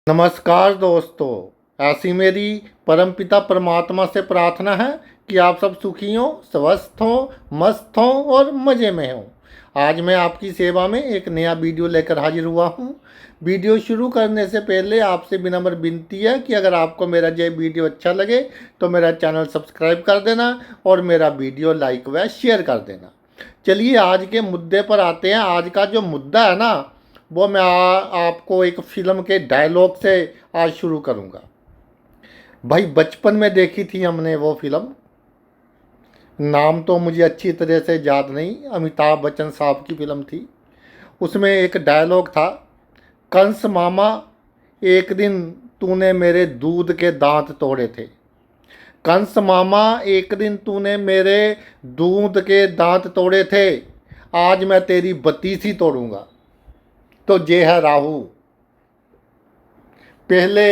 नमस्कार दोस्तों, ऐसी मेरी परमपिता परमात्मा से प्रार्थना है कि आप सब सुखी हों, स्वस्थ हों, मस्त हों और मज़े में हों। आज मैं आपकी सेवा में एक नया वीडियो लेकर हाजिर हुआ हूं। वीडियो शुरू करने से पहले आपसे विनम्र विनती है कि अगर आपको मेरा ये वीडियो अच्छा लगे तो मेरा चैनल सब्सक्राइब कर देना और मेरा वीडियो लाइक व शेयर कर देना। चलिए आज के मुद्दे पर आते हैं। आज का जो मुद्दा है ना, वो मैं आपको एक फिल्म के डायलॉग से आज शुरू करूँगा। भाई बचपन में देखी थी हमने वो फिल्म, नाम तो मुझे अच्छी तरह से याद नहीं, अमिताभ बच्चन साहब की फिल्म थी। उसमें एक डायलॉग था, कंस मामा एक दिन तूने मेरे दूध के दांत तोड़े थे। कंस मामा एक दिन तूने मेरे दूध के दांत तोड़े थे, आज मैं तेरी बत्तीसी तोड़ूंगा। तो ये है राहु। पहले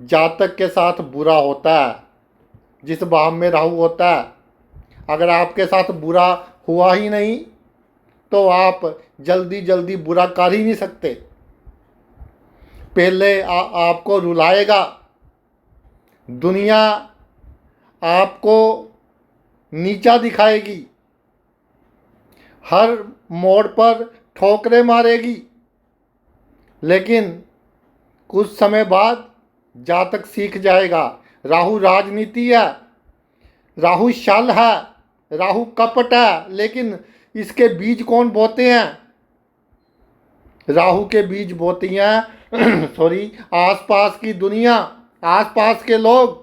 जातक के साथ बुरा होता है, जिस भाव में राहु होता है। अगर आपके साथ बुरा हुआ ही नहीं तो आप जल्दी जल्दी बुरा कर ही नहीं सकते। पहले आपको रुलाएगा, दुनिया आपको नीचा दिखाएगी, हर मोड़ पर ठोकरें मारेगी, लेकिन कुछ समय बाद जातक सीख जाएगा। राहु राजनीति है, राहु छल है, राहु कपट है, लेकिन इसके बीज कौन बोते हैं? राहु के बीज बोती हैं सॉरी, आसपास की दुनिया, आसपास के लोग,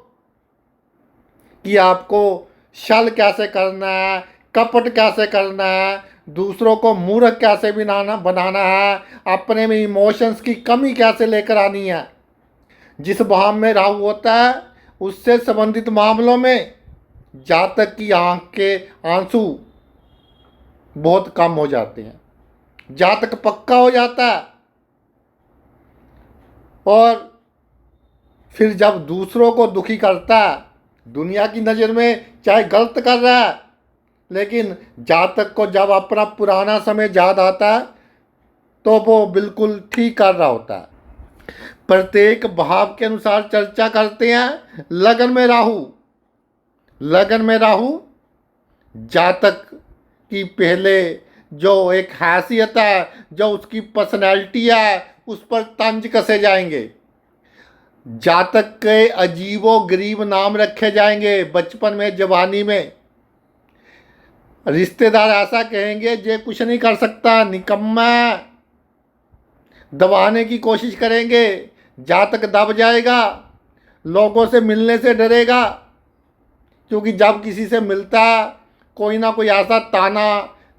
कि आपको छल कैसे करना है, कपट कैसे करना है, दूसरों को मूर्ख कैसे बनाना है, अपने में इमोशंस की कमी कैसे लेकर आनी है। जिस भाव में राहु होता है उससे संबंधित मामलों में जातक की आंख के आंसू बहुत कम हो जाते हैं, जातक पक्का हो जाता है। और फिर जब दूसरों को दुखी करता है, दुनिया की नज़र में चाहे गलत कर रहा है, लेकिन जातक को जब अपना पुराना समय याद आता है तो वो बिल्कुल ठीक कर रहा होता है। प्रत्येक भाव के अनुसार चर्चा करते हैं। लगन में राहु, लगन में राहु जातक की पहले जो एक हैसियत है, जो उसकी पर्सनैलिटी है, उस पर तंज कसे जाएंगे। जातक के अजीबो गरीब नाम रखे जाएंगे बचपन में, जवानी में। रिश्तेदार ऐसा कहेंगे, ये कुछ नहीं कर सकता, निकम्मा। दबाने की कोशिश करेंगे, जातक दब जाएगा, लोगों से मिलने से डरेगा, क्योंकि जब किसी से मिलता है कोई ना कोई ऐसा ताना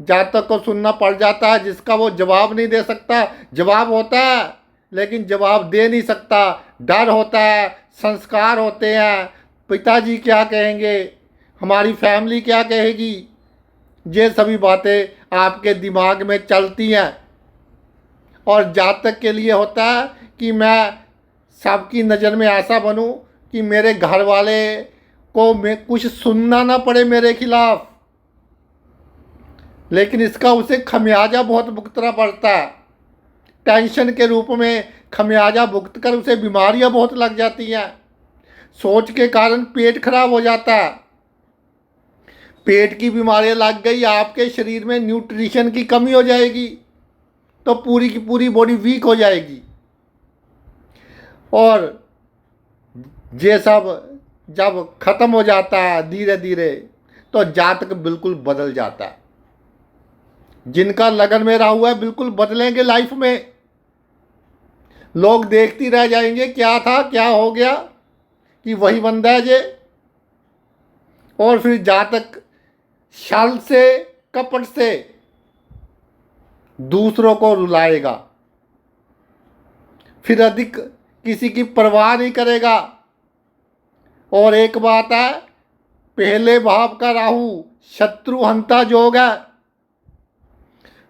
जातक को सुनना पड़ जाता है जिसका वो जवाब नहीं दे सकता। जवाब होता है लेकिन जवाब दे नहीं सकता, डर होता है, संस्कार होते हैं, पिताजी क्या कहेंगे, हमारी फैमिली क्या कहेगी, ये सभी बातें आपके दिमाग में चलती हैं। और जातक के लिए होता है कि मैं सबकी नज़र में ऐसा बनूं कि मेरे घर वाले को मैं कुछ सुनना ना पड़े मेरे खिलाफ, लेकिन इसका उसे खमियाजा बहुत भुगतना पड़ता है। टेंशन के रूप में खमियाजा भुगत कर उसे बीमारियां बहुत लग जाती हैं। सोच के कारण पेट खराब हो जाता है, पेट की बीमारियां लग गई, आपके शरीर में न्यूट्रिशन की कमी हो जाएगी तो पूरी की पूरी बॉडी वीक हो जाएगी। और ये सब जब खत्म हो जाता है धीरे धीरे तो जातक बिल्कुल बदल जाता है। जिनका लगन में राहु है बिल्कुल बदलेंगे लाइफ में। लोग देखती रह जाएंगे, क्या था क्या हो गया, कि वही बंदा है ये। और फिर जातक छल से, कपट से दूसरों को रुलाएगा, फिर अधिक किसी की परवाह नहीं करेगा। और एक बात है, पहले भाव का राहु शत्रु हंता योग है,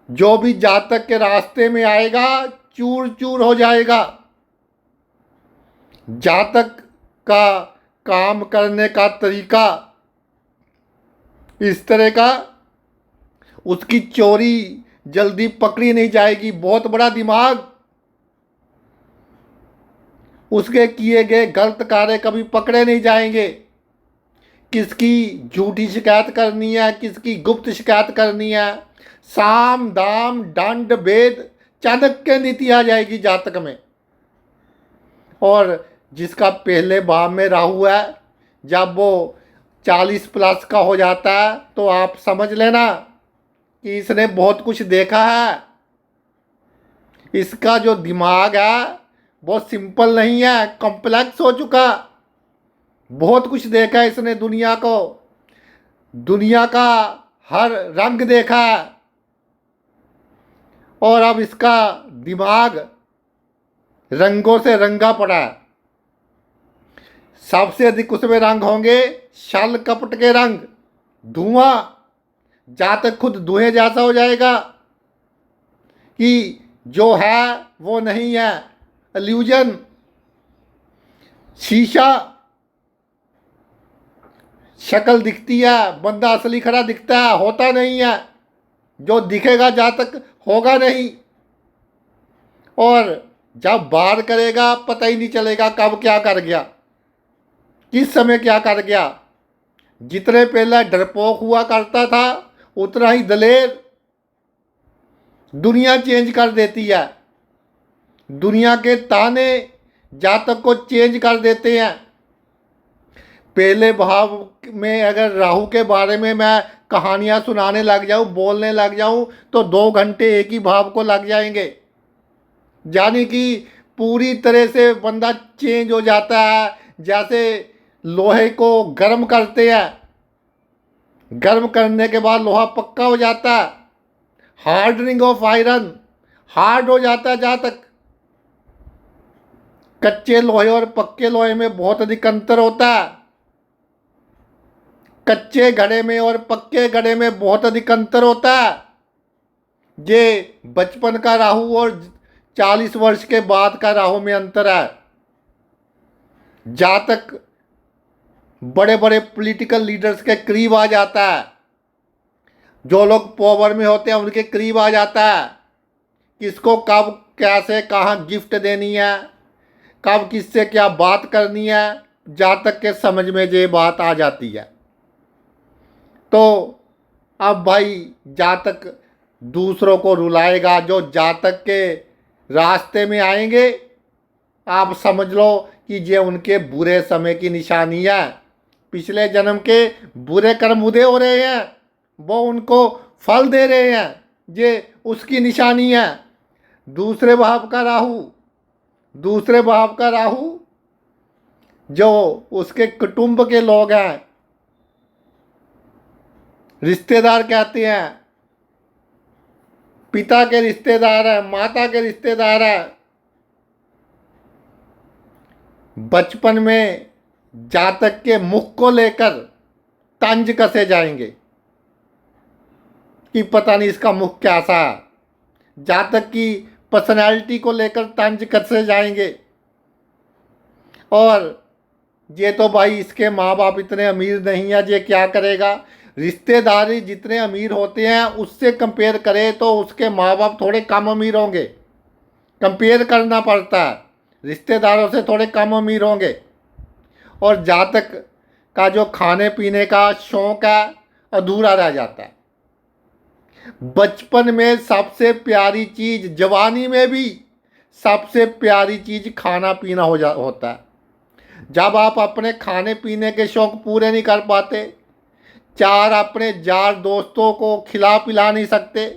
जो भी जातक के रास्ते में आएगा चूर चूर हो जाएगा। जातक का काम करने का तरीका इस तरह का, उसकी चोरी जल्दी पकड़ी नहीं जाएगी, बहुत बड़ा दिमाग, उसके किए गए गलत कार्य कभी पकड़े नहीं जाएंगे। किसकी झूठी शिकायत करनी है, किसकी गुप्त शिकायत करनी है, साम दाम दंड भेद चाणक्य नीति आ जाएगी जातक में। और जिसका पहले भाव में राहु है, जब वो 40 प्लस का हो जाता है तो आप समझ लेना कि इसने बहुत कुछ देखा है। इसका जो दिमाग है वो सिंपल नहीं है, कॉम्प्लेक्स हो चुका। बहुत कुछ देखा है इसने दुनिया को, दुनिया का हर रंग देखा है। और अब इसका दिमाग रंगों से रंगा पड़ा है। सबसे अधिक उसमें रंग होंगे छल कपट के रंग, धुआं। जातक खुद धुएं जैसा हो जाएगा कि जो है वो नहीं है, इल्यूजन, शीशा। शक्ल दिखती है, बंदा असली खड़ा दिखता है, होता नहीं है। जो दिखेगा जातक होगा नहीं। और जब बाहर करेगा पता ही नहीं चलेगा कब क्या कर गया, किस समय क्या कर गया। जितने पहले डरपोक हुआ करता था उतना ही दलेर। दुनिया चेंज कर देती है, दुनिया के ताने जातक को चेंज कर देते हैं। पहले भाव में अगर राहु के बारे में मैं कहानियां सुनाने लग जाऊं, बोलने लग जाऊं तो 2 घंटे एक ही भाव को लग जाएंगे। यानी कि पूरी तरह से बंदा चेंज हो जाता है। जैसे लोहे को गर्म करते हैं, गर्म करने के बाद लोहा पक्का हो जाता है, हार्डनिंग ऑफ आयरन, हार्ड हो जाता है। जहाँ तक कच्चे लोहे और पक्के लोहे में बहुत अधिक अंतर होता है। कच्चे घड़े में और पक्के घड़े में बहुत अधिक अंतर होता है। ये बचपन का राहु और 40 वर्ष के बाद का राहु में अंतर है। जातक बड़े बड़े पॉलिटिकल लीडर्स के करीब आ जाता है, जो लोग पावर में होते हैं उनके करीब आ जाता है। किसको कब कैसे कहाँ गिफ्ट देनी है, कब किससे क्या बात करनी है, जातक के समझ में ये बात आ जाती है। तो अब भाई जातक दूसरों को रुलाएगा। जो जातक के रास्ते में आएंगे आप समझ लो कि ये उनके बुरे समय की निशानी है। पिछले जन्म के बुरे कर्म उदय हो रहे हैं, वो उनको फल दे रहे हैं, ये उसकी निशानी है। दूसरे भाव का राहु, दूसरे भाव का राहु जो उसके कुटुंब के लोग हैं, रिश्तेदार कहते हैं, पिता के रिश्तेदार हैं, माता के रिश्तेदार हैं। बचपन में जातक के मुख को लेकर तंज कसे जाएंगे कि पता नहीं इसका मुख कैसा है। जातक की पर्सनैलिटी को लेकर तंज कसे जाएंगे। और ये तो भाई इसके माँ बाप इतने अमीर नहीं है, ये क्या करेगा। रिश्तेदारी जितने अमीर होते हैं उससे कंपेयर करें तो उसके माँ बाप थोड़े कम अमीर होंगे। कंपेयर करना पड़ता है, रिश्तेदारों से थोड़े कम अमीर होंगे। और जातक का जो खाने पीने का शौक है अधूरा रह जाता है। बचपन में सबसे प्यारी चीज़, जवानी में भी सबसे प्यारी चीज़ खाना पीना होता है। जब आप अपने खाने पीने के शौक पूरे नहीं कर पाते, 4 अपने यार दोस्तों को खिला पिला नहीं सकते,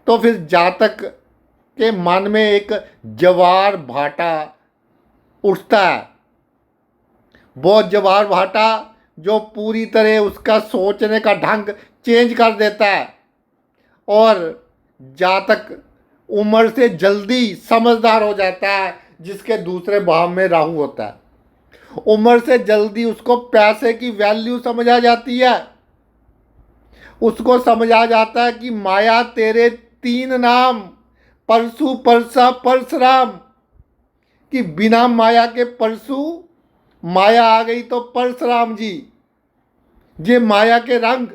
तो फिर जातक के मन में एक ज्वार भाटा उठता है। वो ज्वार भाटा जो पूरी तरह उसका सोचने का ढंग चेंज कर देता है। और जातक उम्र से जल्दी समझदार हो जाता है, जिसके दूसरे भाव में राहु होता है। उम्र से जल्दी उसको पैसे की वैल्यू समझ आ जाती है। उसको समझ आ जाता है कि माया तेरे 3 नाम, परशु परसा परशुराम, कि बिना माया के परशु, माया आ गई तो परशुराम जी। ये माया के रंग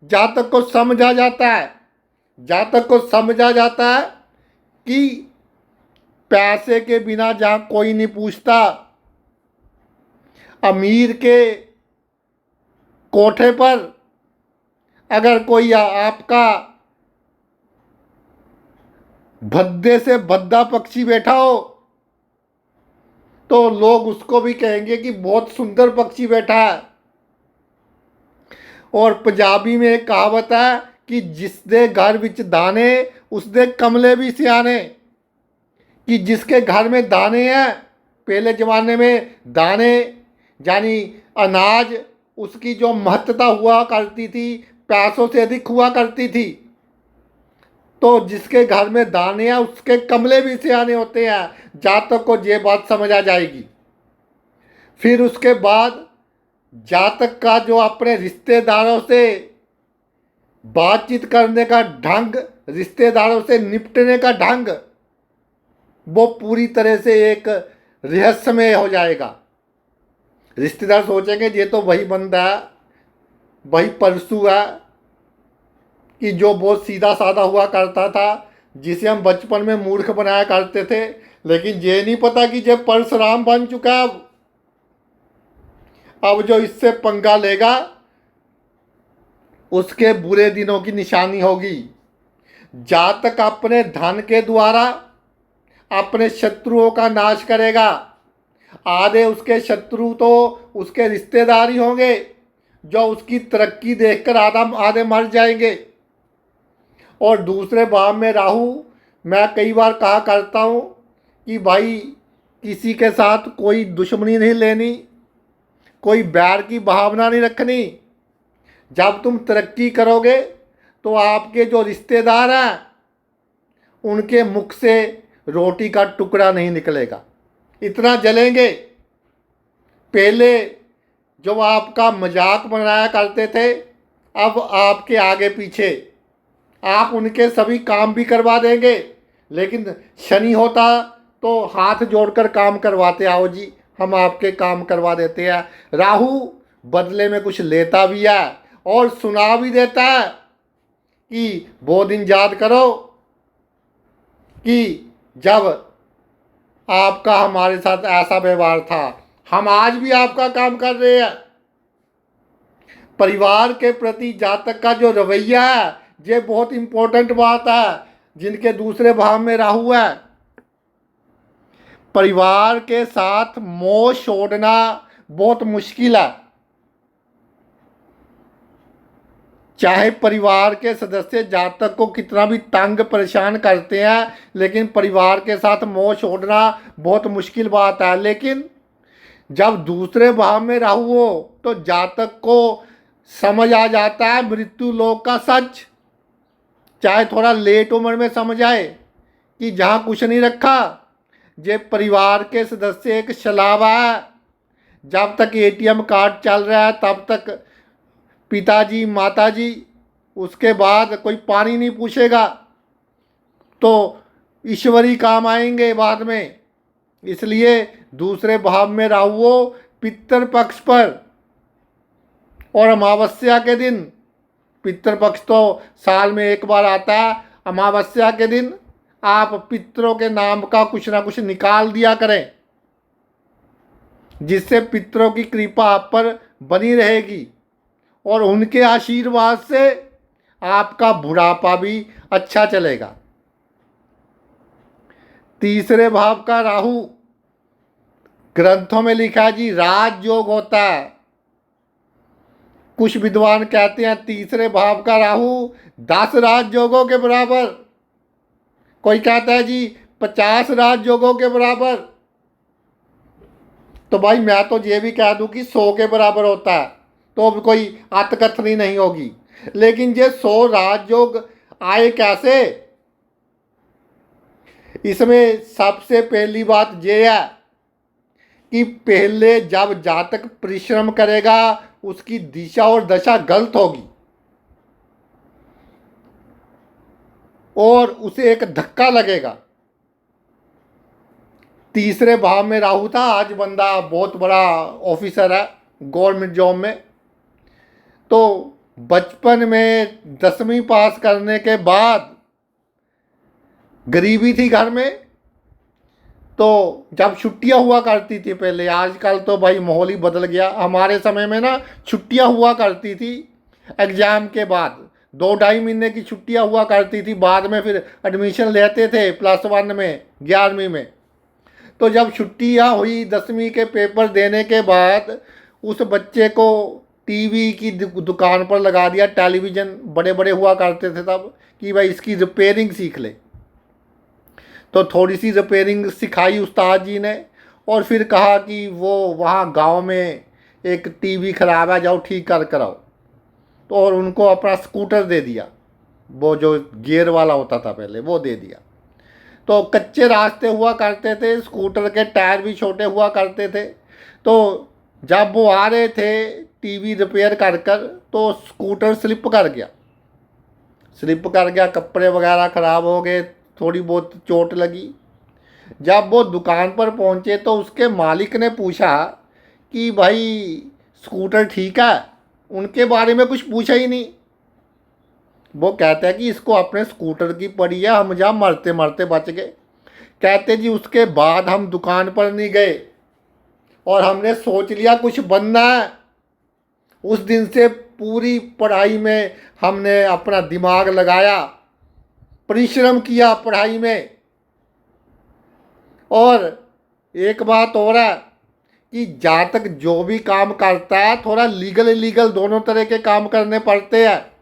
जातक को समझ आ जाता है। जातक को समझ आ जाता है कि पैसे के बिना जहाँ कोई नहीं पूछता, अमीर के कोठे पर अगर कोई आपका भद्दे से भद्दा पक्षी बैठा हो तो लोग उसको भी कहेंगे कि बहुत सुंदर पक्षी बैठा है। और पंजाबी में एक कहावत है कि जिसदे घर विच दाने उसदे कमले भी सियाने, कि जिसके घर में दाने हैं, पहले ज़माने में दाने यानी अनाज, उसकी जो महत्ता हुआ करती थी पैसों से अधिक हुआ करती थी। तो जिसके घर में दाने हैं उसके कमले भी सियाने होते हैं। जातक को ये बात समझ आ जाएगी। फिर उसके बाद जातक का जो अपने रिश्तेदारों से बातचीत करने का ढंग, रिश्तेदारों से निपटने का ढंग, वो पूरी तरह से एक रहस्यमय हो जाएगा। रिश्तेदार सोचेंगे ये तो वही बंदा है, वही परसू है कि जो बहुत सीधा साधा हुआ करता था, जिसे हम बचपन में मूर्ख बनाया करते थे। लेकिन ये नहीं पता कि ये परशुराम बन चुका है। अब जो इससे पंगा लेगा उसके बुरे दिनों की निशानी होगी। जातक अपने धन के द्वारा अपने शत्रुओं का नाश करेगा। आधे उसके शत्रु तो उसके रिश्तेदार ही होंगे जो उसकी तरक्की देखकर आधे मर जाएंगे। और दूसरे भाव में राहु, मैं कई बार कहा करता हूँ कि भाई किसी के साथ कोई दुश्मनी नहीं लेनी, कोई बैर की भावना नहीं रखनी। जब तुम तरक्की करोगे तो आपके जो रिश्तेदार हैं उनके मुख से रोटी का टुकड़ा नहीं निकलेगा, इतना जलेंगे। पहले जो आपका मजाक बनाया करते थे, अब आपके आगे पीछे आप उनके सभी काम भी करवा देंगे। लेकिन शनि होता तो हाथ जोड़कर काम करवाते, आओ जी हम आपके काम करवा देते हैं। राहु बदले में कुछ लेता भी है और सुना भी देता है कि वो दिन याद करो कि जब आपका हमारे साथ ऐसा व्यवहार था, हम आज भी आपका काम कर रहे हैं। परिवार के प्रति जातक का जो रवैया है ये बहुत इंपॉर्टेंट बात है। जिनके दूसरे भाव में राहु है, परिवार के साथ मोह छोड़ना बहुत मुश्किल है। चाहे परिवार के सदस्य जातक को कितना भी तंग परेशान करते हैं, लेकिन परिवार के साथ मोह छोड़ना बहुत मुश्किल बात है। लेकिन जब दूसरे भाव में राहु हो तो जातक को समझ आ जाता है मृत्यु लोक का सच। चाहे थोड़ा लेट उम्र में समझ आए कि जहाँ कुछ नहीं रखा, ये परिवार के सदस्य एक छलावा है। जब तक एटीएम कार्ड चल रहा है तब तक पिताजी माताजी, उसके बाद कोई पानी नहीं पूछेगा, तो ईश्वरी काम आएंगे बाद में। इसलिए दूसरे भाव में राहु हो पितृ पक्ष पर और अमावस्या के दिन, पितृपक्ष तो साल में एक बार आता है, अमावस्या के दिन आप पितरों के नाम का कुछ ना कुछ निकाल दिया करें, जिससे पितरों की कृपा आप पर बनी रहेगी और उनके आशीर्वाद से आपका बुढ़ापा भी अच्छा चलेगा। तीसरे भाव का राहु, ग्रंथों में लिखा है जी राजयोग होता है। कुछ विद्वान कहते हैं तीसरे भाव का राहु 10 राजयोगों के बराबर, कोई कहता है जी 50 राजयोगों के बराबर। तो भाई मैं तो ये भी कह दूं कि 100 के बराबर होता है, तो अब कोई अतकथनी नहीं होगी। लेकिन ये 100 राजयोग आए कैसे? इसमें सबसे पहली बात ये है कि पहले जब जातक परिश्रम करेगा उसकी दिशा और दशा गलत होगी और उसे एक धक्का लगेगा। तीसरे भाव में राहु था, आज बंदा बहुत बड़ा ऑफिसर है गवर्नमेंट जॉब में, तो बचपन में 10वीं पास करने के बाद गरीबी थी घर में, तो जब छुट्टियां हुआ करती थी पहले, आजकल तो भाई माहौल ही बदल गया। हमारे समय में ना छुट्टियां हुआ करती थी एग्ज़ाम के बाद, 2-2.5 महीने की छुट्टियां हुआ करती थी। बाद में फिर एडमिशन लेते थे +1 में, 11वीं में। तो जब छुट्टियां हुई 10वीं के पेपर देने के बाद, उस बच्चे को टीवी की दुकान पर लगा दिया। टेलीविज़न बड़े बड़े हुआ करते थे तब, कि भाई इसकी रिपेयरिंग सीख ले। तो थोड़ी सी रिपेयरिंग सिखाई उस्ताद जी ने, और फिर कहा कि वो वहाँ गांव में एक टीवी ख़राब है, जाओ ठीक कर कराओ। तो और उनको अपना स्कूटर दे दिया, वो जो गियर वाला होता था पहले, वो दे दिया। तो कच्चे रास्ते हुआ करते थे, स्कूटर के टायर भी छोटे हुआ करते थे। तो जब वो आ रहे थे टीवी रिपेयर कर कर, तो स्कूटर स्लिप कर गया, कपड़े वगैरह ख़राब हो गए, थोड़ी बहुत चोट लगी। जब वो दुकान पर पहुंचे तो उसके मालिक ने पूछा कि भाई स्कूटर ठीक है? उनके बारे में कुछ पूछा ही नहीं। वो कहता है कि इसको अपने स्कूटर की पड़ी है, हम जहाँ मरते मरते बच गए। कहते जी उसके बाद हम दुकान पर नहीं गए, और हमने सोच लिया कुछ बनना है। उस दिन से पूरी पढ़ाई में हमने अपना दिमाग लगाया, परिश्रम किया पढ़ाई में। और एक बात और है कि जहाँ तक जो भी काम करता है, थोड़ा लीगल इलीगल दोनों तरह के काम करने पड़ते हैं।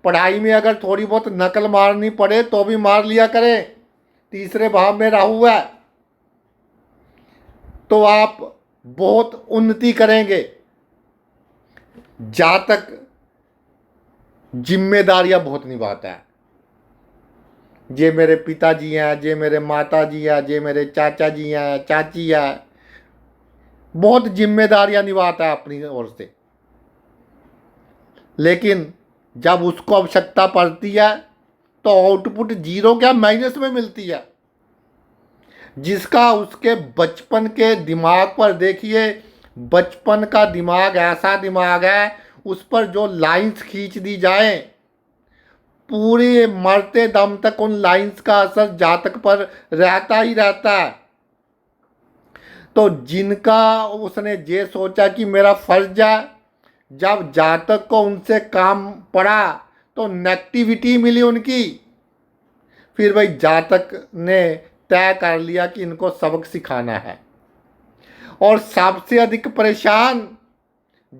पढ़ाई में अगर थोड़ी बहुत नकल मारनी पड़े तो भी मार लिया करें। तीसरे भाव में राहु है, तो आप बहुत उन्नति करेंगे। जातक जिम्मेदारियां बहुत निभाता है। जे मेरे पिताजी हैं, जे मेरे माता जी हैं, जे मेरे चाचा जी हैं, चाची हैं, बहुत जिम्मेदारियां निभाता है अपनी ओर से। लेकिन जब उसको आवश्यकता पड़ती है तो आउटपुट जीरो क्या माइनस में मिलती है। जिसका उसके बचपन के दिमाग पर देखिए, बचपन का दिमाग ऐसा दिमाग है, उस पर जो लाइंस खींच दी जाए, पूरे मरते दम तक उन लाइंस का असर जातक पर रहता ही रहता है। तो जिनका उसने ये सोचा कि मेरा फर्ज है, जब जातक को उनसे काम पड़ा तो नेगेटिविटी मिली उनकी। फिर भाई जातक ने तय कर लिया कि इनको सबक सिखाना है। और सबसे अधिक परेशान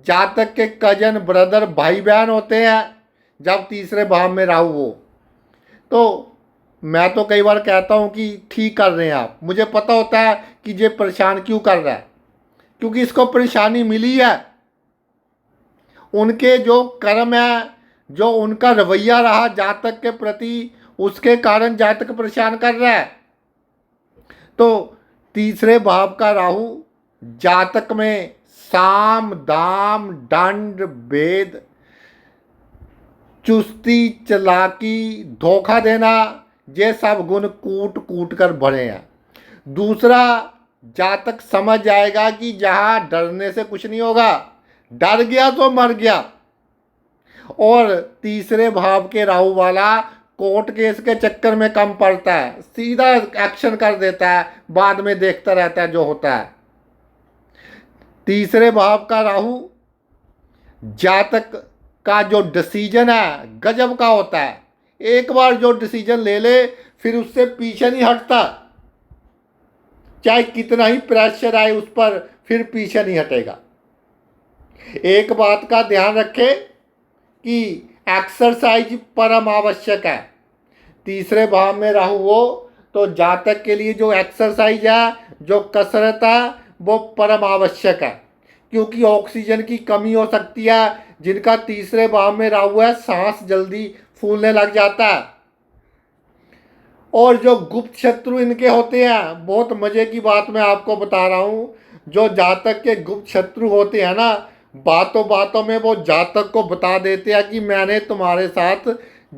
जातक के कजन, ब्रदर, भाई बहन होते हैं जब तीसरे भाव में राहु हो। तो मैं तो कई बार कहता हूँ कि ठीक कर रहे हैं आप, मुझे पता होता है कि ये परेशान क्यों कर रहा है, क्योंकि इसको परेशानी मिली है। उनके जो कर्म है, जो उनका रवैया रहा जातक के प्रति, उसके कारण जातक परेशान कर रहा है। तो तीसरे भाव का राहु जातक में साम दाम दंड भेद, चुस्ती, चालाकी, धोखा देना, ये सब गुण कूट कूट कर भरे हैं। दूसरा, जातक समझ जाएगा कि जहाँ डरने से कुछ नहीं होगा, डर गया तो मर गया। और तीसरे भाव के राहु वाला कोर्ट केस के चक्कर में कम पड़ता है, सीधा एक्शन कर देता है, बाद में देखता रहता है जो होता है। तीसरे भाव का राहु जातक का जो डिसीजन है गजब का होता है। एक बार जो डिसीजन ले ले फिर उससे पीछे नहीं हटता, चाहे कितना ही प्रेशर आए उस पर, फिर पीछे नहीं हटेगा। एक बात का ध्यान रखें कि एक्सरसाइज परम आवश्यक है। तीसरे भाव में राहु हो तो जातक के लिए जो एक्सरसाइज है, जो कसरत है, वो परम आवश्यक है। क्योंकि ऑक्सीजन की कमी हो सकती है। जिनका तीसरे भाव में राहु है, सांस जल्दी फूलने लग जाता है। और जो गुप्त शत्रु इनके होते हैं, बहुत मजे की बात मैं आपको बता रहा हूँ, जो जातक के गुप्त शत्रु होते हैं ना, बातों बातों में वो जातक को बता देते हैं कि मैंने तुम्हारे साथ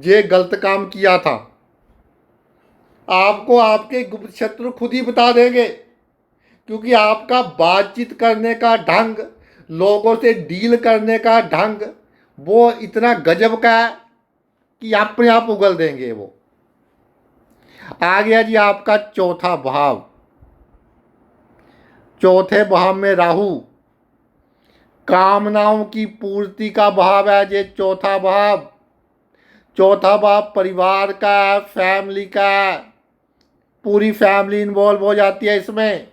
ये गलत काम किया था। आपको आपके गुप्त शत्रु खुद ही बता देंगे, क्योंकि आपका बातचीत करने का ढंग, लोगों से डील करने का ढंग, वो इतना गजब का है कि अपने आप उगल देंगे वो। आ गया जी आपका चौथा भाव, चौथे भाव में राहु, कामनाओं की पूर्ति का भाव है ये चौथा भाव। चौथा भाव परिवार का है, फैमिली का है, पूरी फैमिली इन्वॉल्व हो जाती है इसमें।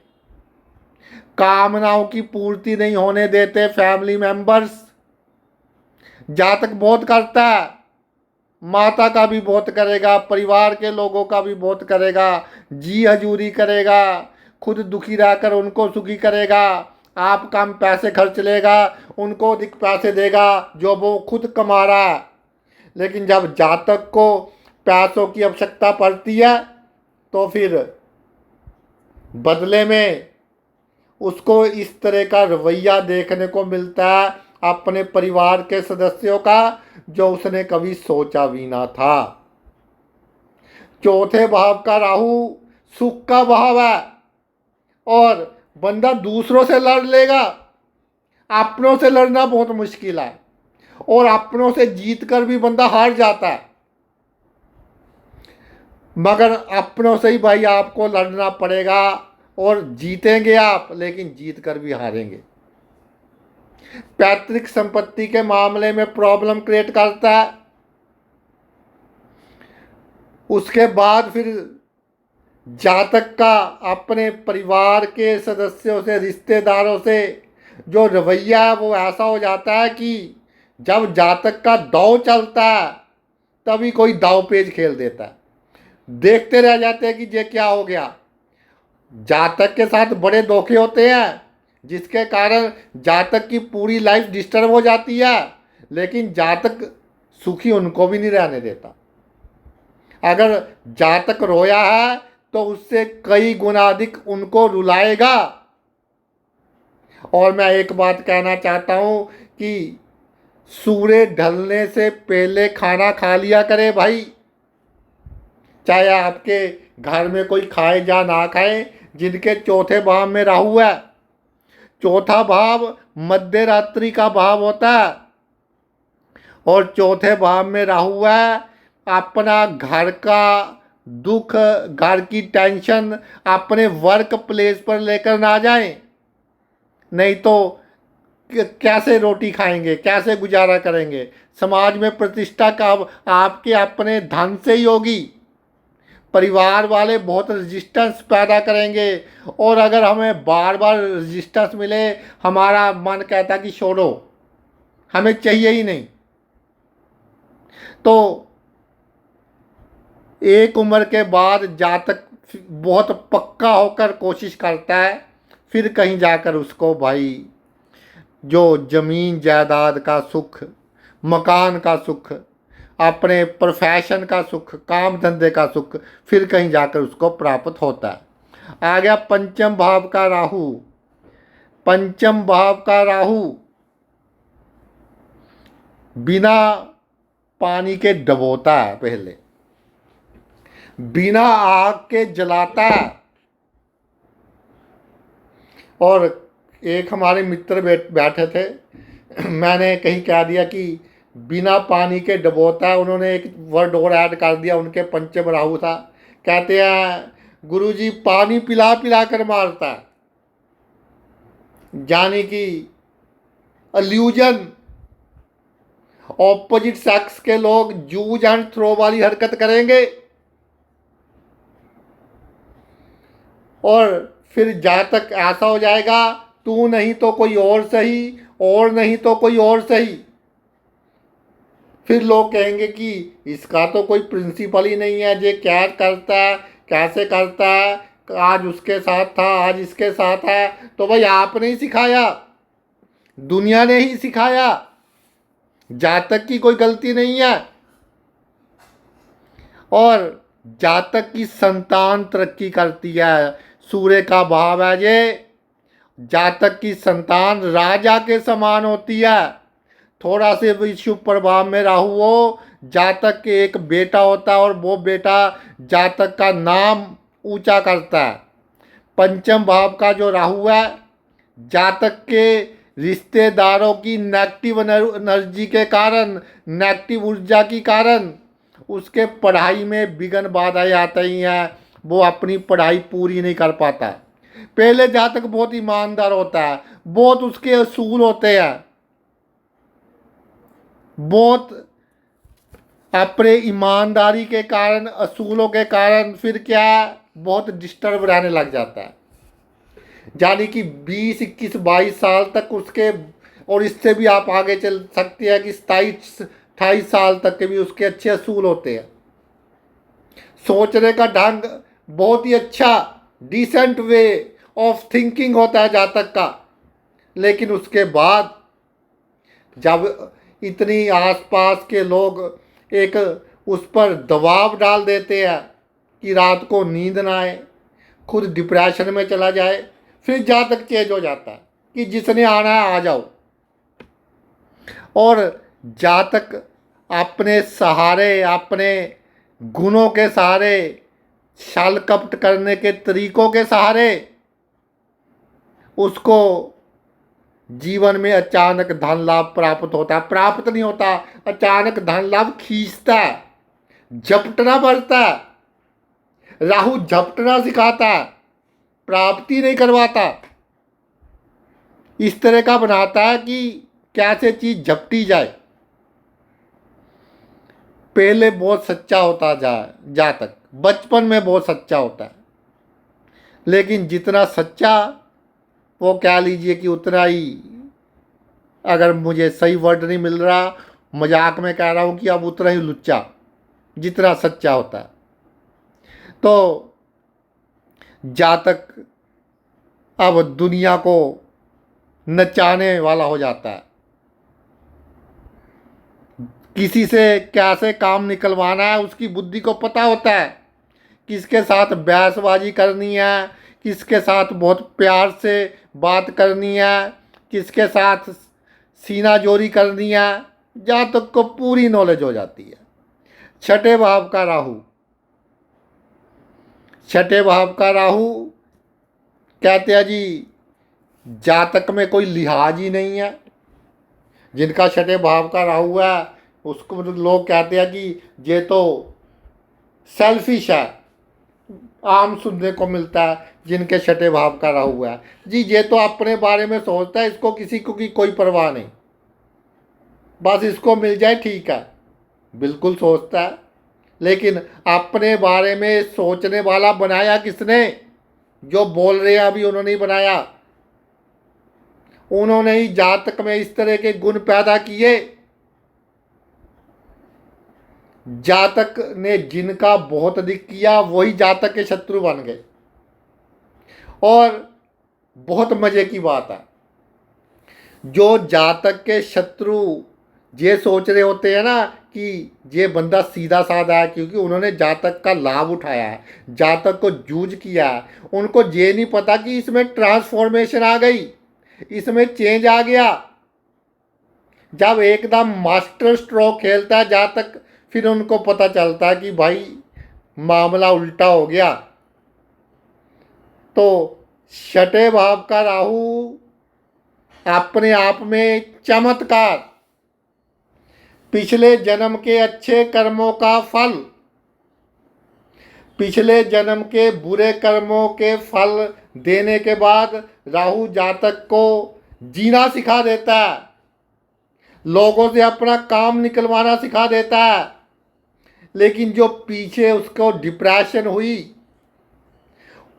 कामनाओं की पूर्ति नहीं होने देते फैमिली मेंबर्स। जातक बहुत करता है, माता का भी बहुत करेगा, परिवार के लोगों का भी बहुत करेगा, जी हजूरी करेगा, खुद दुखी रहकर उनको सुखी करेगा, आप कम पैसे खर्च लेगा, उनको अधिक पैसे देगा जो वो खुद कमा रहा है। लेकिन जब जातक को पैसों की आवश्यकता पड़ती है तो फिर बदले में उसको इस तरह का रवैया देखने को मिलता है अपने परिवार के सदस्यों का जो उसने कभी सोचा भी ना था। चौथे भाव का राहु सुख का भाव है और बंदा दूसरों से लड़ लेगा, अपनों से लड़ना बहुत मुश्किल है और अपनों से जीत कर भी बंदा हार जाता है। मगर अपनों से ही भाई आपको लड़ना पड़ेगा और जीतेंगे आप, लेकिन जीत कर भी हारेंगे। पैतृक संपत्ति के मामले में प्रॉब्लम क्रिएट करता है। उसके बाद फिर जातक का अपने परिवार के सदस्यों से, रिश्तेदारों से जो रवैया है वो ऐसा हो जाता है कि जब जातक का दांव चलता है तभी कोई दांव पेच खेल देता है। देखते रह जाते हैं कि ये क्या हो गया। जातक के साथ बड़े धोखे होते हैं जिसके कारण जातक की पूरी लाइफ डिस्टर्ब हो जाती है, लेकिन जातक सुखी उनको भी नहीं रहने देता। अगर जातक रोया है तो उससे कई गुना अधिक उनको रुलाएगा। और मैं एक बात कहना चाहता हूं कि सूरज ढलने से पहले खाना खा लिया करे भाई, चाहे आपके घर में कोई खाए या ना खाए। जिनके चौथे भाव में राहु है, चौथा भाव मध्य रात्रि का भाव होता है और चौथे भाव में राहु है, अपना घर का दुख, घर की टेंशन अपने वर्क प्लेस पर लेकर ना जाएं, नहीं तो कैसे रोटी खाएंगे, कैसे गुजारा करेंगे। समाज में प्रतिष्ठा का आपके अपने धन से ही होगी। परिवार वाले बहुत रेजिस्टेंस पैदा करेंगे और अगर हमें बार बार रेजिस्टेंस मिले, हमारा मन कहता कि छोड़ो, हमें चाहिए ही नहीं। तो एक उम्र के बाद जातक बहुत पक्का होकर कोशिश करता है, फिर कहीं जाकर उसको भाई जो ज़मीन जायदाद का सुख, मकान का सुख, अपने प्रोफेशन का सुख, काम धंधे का सुख फिर कहीं जाकर उसको प्राप्त होता है। आ गया पंचम भाव का राहु। पंचम भाव का राहु बिना पानी के डबोता है, पहले बिना आग के जलाता है। और एक हमारे मित्र बैठे थे, मैंने कहीं कह दिया कि बिना पानी के डबोता है, उन्होंने एक वर्ड और ऐड कर दिया, उनके पंचम राहु था। कहते हैं गुरुजी पानी पिला पिला कर मारता है, यानी कि अल्यूजन। ऑपोजिट सेक्स के लोग जूज एंड थ्रो वाली हरकत करेंगे और फिर जातक ऐसा हो जाएगा, तू नहीं तो कोई और सही, और नहीं तो कोई और सही। फिर लोग कहेंगे कि इसका तो कोई प्रिंसिपल ही नहीं है, ये क्या करता है, कैसे करता है, आज उसके साथ था, आज इसके साथ है। तो भाई आपने ही सिखाया, दुनिया ने ही सिखाया, जातक की कोई गलती नहीं है। और जातक की संतान तरक्की करती है, सूर्य का भाव है ये। जातक की संतान राजा के समान होती है। थोड़ा से भी शुभ प्रभाव में राहु हो, जातक के एक बेटा होता है और वो बेटा जातक का नाम ऊंचा करता है। पंचम भाव का जो राहु है, जातक के रिश्तेदारों की नेगेटिव एनर्जी के कारण, नेगेटिव ऊर्जा के कारण उसके पढ़ाई में विघ्न बाधाएं आती हैं, वो अपनी पढ़ाई पूरी नहीं कर पाता। पहले जातक बहुत ईमानदार होता है, बहुत उसके असूल होते हैं, बहुत अपने ईमानदारी के कारण, असूलों के कारण फिर क्या, बहुत डिस्टर्ब रहने लग जाता है। यानी कि 20, 21, 22 साल तक उसके, और इससे भी आप आगे चल सकते हैं कि 27, 28 साल तक के भी उसके अच्छे असूल होते हैं। सोचने का ढंग बहुत ही अच्छा, डिसेंट वे ऑफ थिंकिंग होता है जातक का। लेकिन उसके बाद जब इतनी आसपास के लोग एक उस पर दबाव डाल देते हैं कि रात को नींद ना आए, खुद डिप्रेशन में चला जाए, फिर जातक चेंज हो जाता है कि जिसने आना है आ जाओ। और जातक अपने सहारे, अपने गुणों के सहारे, छल कपट करने के तरीकों के सहारे उसको जीवन में अचानक धन लाभ प्राप्त होता है। प्राप्त नहीं होता, अचानक धन लाभ खींचता है, झपटना पड़ता है। राहु झपटना सिखाता है, प्राप्ति नहीं करवाता। इस तरह का बनाता है कि कैसे चीज झपटी जाए। पहले बहुत सच्चा होता जातक, बचपन में बहुत सच्चा होता है, लेकिन जितना सच्चा, वो कह लीजिए कि उतना ही, अगर मुझे सही वर्ड नहीं मिल रहा, मजाक में कह रहा हूँ कि अब उतना ही लुच्चा, जितना सच्चा होता है। तो जातक अब दुनिया को नचाने वाला हो जाता है। किसी से कैसे काम निकलवाना है उसकी बुद्धि को पता होता है, किसके साथ बहसबाजी करनी है, किसके साथ बहुत प्यार से बात करनी है, किसके साथ सीना जोरी करनी है, जातक को पूरी नॉलेज हो जाती है। छठे भाव का राहु, छठे भाव का राहु कहते हैं जी जातक में कोई लिहाज ही नहीं है। जिनका छठे भाव का राहु है उसको लोग कहते हैं कि ये तो सेल्फिश है, आम सुनने को मिलता है जिनके छठे भाव का राहु है। जी ये तो अपने बारे में सोचता है, इसको किसी को की कोई परवाह नहीं, बस इसको मिल जाए ठीक है, बिल्कुल सोचता है। लेकिन अपने बारे में सोचने वाला बनाया किसने? जो बोल रहे हैं अभी उन्होंने ही बनाया। उन्होंने ही जातक में इस तरह के गुण पैदा किए। जातक ने जिनका बहुत अधिक किया वही जातक के शत्रु बन गए। और बहुत मजे की बात है, जो जातक के शत्रु ये सोच रहे होते हैं ना कि ये बंदा सीधा साधा है, क्योंकि उन्होंने जातक का लाभ उठाया है, जातक को जूझ किया है, उनको ये नहीं पता कि इसमें ट्रांसफॉर्मेशन आ गई, इसमें चेंज आ गया। जब एकदम मास्टर स्ट्रोक खेलता है जातक, फिर उनको पता चलता है कि भाई मामला उल्टा हो गया। तो छठे भाव का राहु अपने आप में चमत्कार, पिछले जन्म के अच्छे कर्मों का फल, पिछले जन्म के बुरे कर्मों के फल देने के बाद राहु जातक को जीना सिखा देता है, लोगों से अपना काम निकलवाना सिखा देता है। लेकिन जो पीछे उसको डिप्रेशन हुई,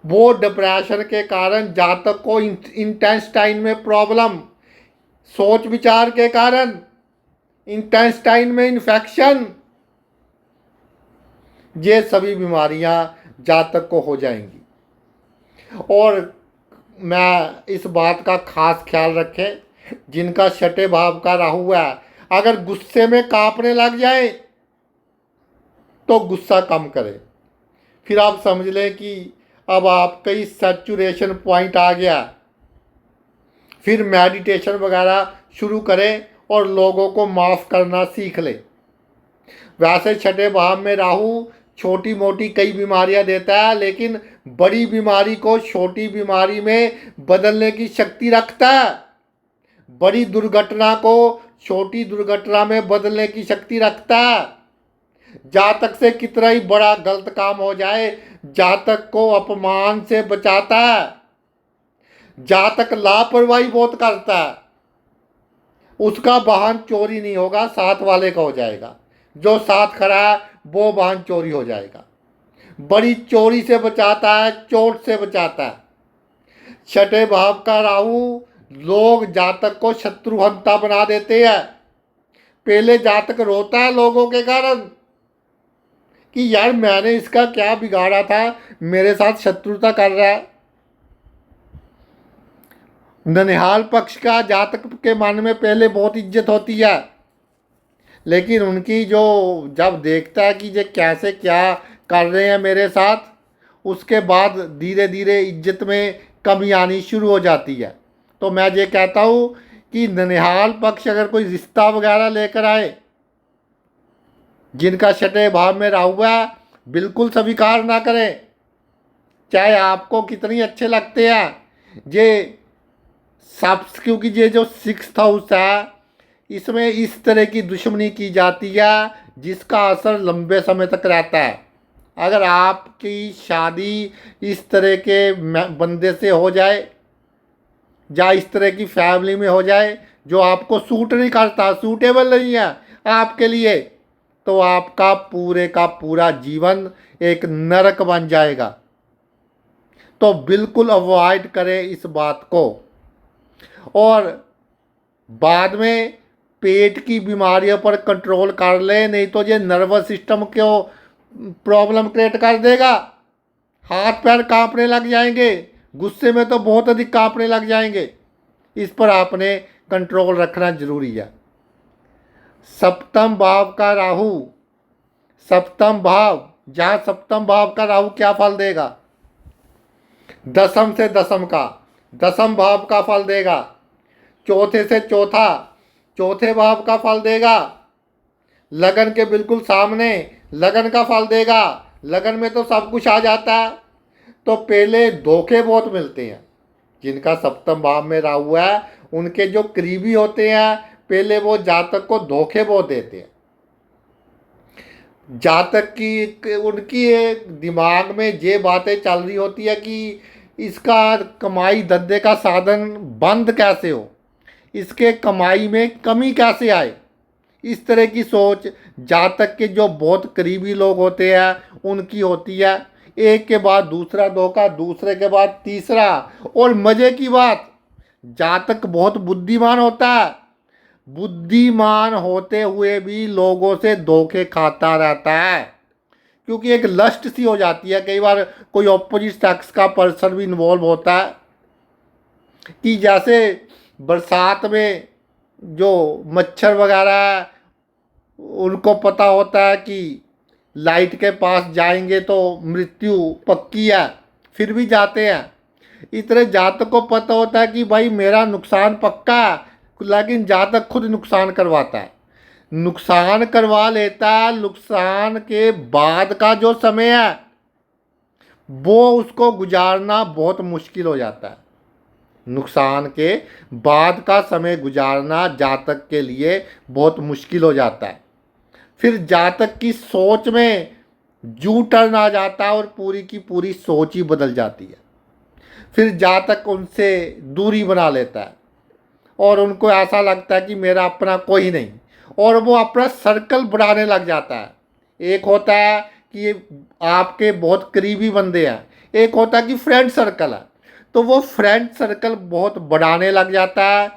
वो डिप्रेशन के कारण जातक को इंटेस्टाइन में प्रॉब्लम, सोच विचार के कारण इंटेस्टाइन में इन्फेक्शन, ये सभी बीमारियां जातक को हो जाएंगी। और मैं इस बात का खास ख्याल रखें, जिनका छठे भाव का राहु है, अगर गुस्से में कांपने लग जाए तो गुस्सा कम करें। फिर आप समझ लें कि अब आपका ही सैचुरेशन पॉइंट आ गया। फिर मेडिटेशन वगैरह शुरू करें और लोगों को माफ़ करना सीख लें। वैसे छठे भाव में राहु छोटी मोटी कई बीमारियां देता है, लेकिन बड़ी बीमारी को छोटी बीमारी में बदलने की शक्ति रखता है, बड़ी दुर्घटना को छोटी दुर्घटना में बदलने की शक्ति रखता है। जातक से कितना ही बड़ा गलत काम हो जाए, जातक को अपमान से बचाता है। जातक लापरवाही बहुत करता है, उसका वाहन चोरी नहीं होगा, साथ वाले का हो जाएगा। जो साथ खड़ा है वो वाहन चोरी हो जाएगा। बड़ी चोरी से बचाता है, चोट से बचाता है। छठे भाव का राहु लोग जातक को शत्रुहंता बना देते हैं। पहले जातक रोता है लोगों के कारण कि यार मैंने इसका क्या बिगाड़ा था, मेरे साथ शत्रुता कर रहा है। ननिहाल पक्ष का जातक के मन में पहले बहुत इज्जत होती है, लेकिन उनकी जो जब देखता है कि ये कैसे क्या कर रहे हैं मेरे साथ, उसके बाद धीरे धीरे इज्जत में कमी आनी शुरू हो जाती है। तो मैं ये कहता हूँ कि ननिहाल पक्ष अगर कोई रिश्ता वगैरह लेकर आए, जिनका छठे भाव में राहु है, बिल्कुल स्वीकार ना करें, चाहे आपको कितनी अच्छे लगते हैं। ये सब क्योंकि ये जो 6th हाउस है, इसमें इस तरह की दुश्मनी की जाती है जिसका असर लंबे समय तक रहता है। अगर आपकी शादी इस तरह के बंदे से हो जाए या इस तरह की फैमिली में हो जाए जो आपको सूट नहीं करता, सूटेबल नहीं है आपके लिए, तो आपका पूरे का पूरा जीवन एक नरक बन जाएगा। तो बिल्कुल अवॉइड करें इस बात को। और बाद में पेट की बीमारियों पर कंट्रोल कर ले, नहीं तो ये नर्वस सिस्टम को प्रॉब्लम क्रिएट कर देगा। हाथ पैर कांपने लग जाएंगे, गुस्से में तो बहुत अधिक कांपने लग जाएंगे। इस पर आपने कंट्रोल रखना जरूरी है। सप्तम भाव का राहु, सप्तम भाव, जहाँ सप्तम भाव का राहु क्या फल देगा? दसम से दसम का, दसम भाव का फल देगा। चौथे से चौथा, चौथे भाव का फल देगा। लगन के बिल्कुल सामने लगन का फल देगा। लगन में तो सब कुछ आ जाता है। तो पहले धोखे बहुत मिलते हैं। जिनका सप्तम भाव में राहु है, उनके जो करीबी होते हैं, पहले वो जातक को धोखे बहुत देते हैं। जातक की उनकी दिमाग में ये बातें चल रही होती है कि इसका कमाई धंधे का साधन बंद कैसे हो, इसके कमाई में कमी कैसे आए। इस तरह की सोच जातक के जो बहुत करीबी लोग होते हैं उनकी होती है। एक के बाद दूसरा धोखा, दूसरे के बाद तीसरा। और मज़े की बात, जातक बहुत बुद्धिमान होता है, बुद्धिमान होते हुए भी लोगों से धोखे खाता रहता है, क्योंकि एक लस्ट सी हो जाती है। कई बार कोई ऑपोजिट सेक्स का पर्सन भी इन्वॉल्व होता है कि जैसे बरसात में जो मच्छर वगैरह, उनको पता होता है कि लाइट के पास जाएंगे तो मृत्यु पक्की है, फिर भी जाते हैं। इतने जातक को पता होता है कि भाई मेरा नुकसान पक्का है, लेकिन जातक खुद नुकसान करवाता है, नुकसान करवा लेता है। नुकसान के बाद का जो समय है वो उसको गुजारना बहुत मुश्किल हो जाता है। नुकसान के बाद का समय गुजारना जातक के लिए बहुत मुश्किल हो जाता है। फिर जातक की सोच में जू टर्न आ जाता है और पूरी की पूरी सोच ही बदल जाती है। फिर जातक उनसे दूरी बना लेता है और उनको ऐसा लगता है कि मेरा अपना कोई नहीं, और वो अपना सर्कल बढ़ाने लग जाता है। एक होता है कि आपके बहुत करीबी बंदे हैं, एक होता है कि फ्रेंड सर्कल है, तो वो फ्रेंड सर्कल बहुत बढ़ाने लग जाता है।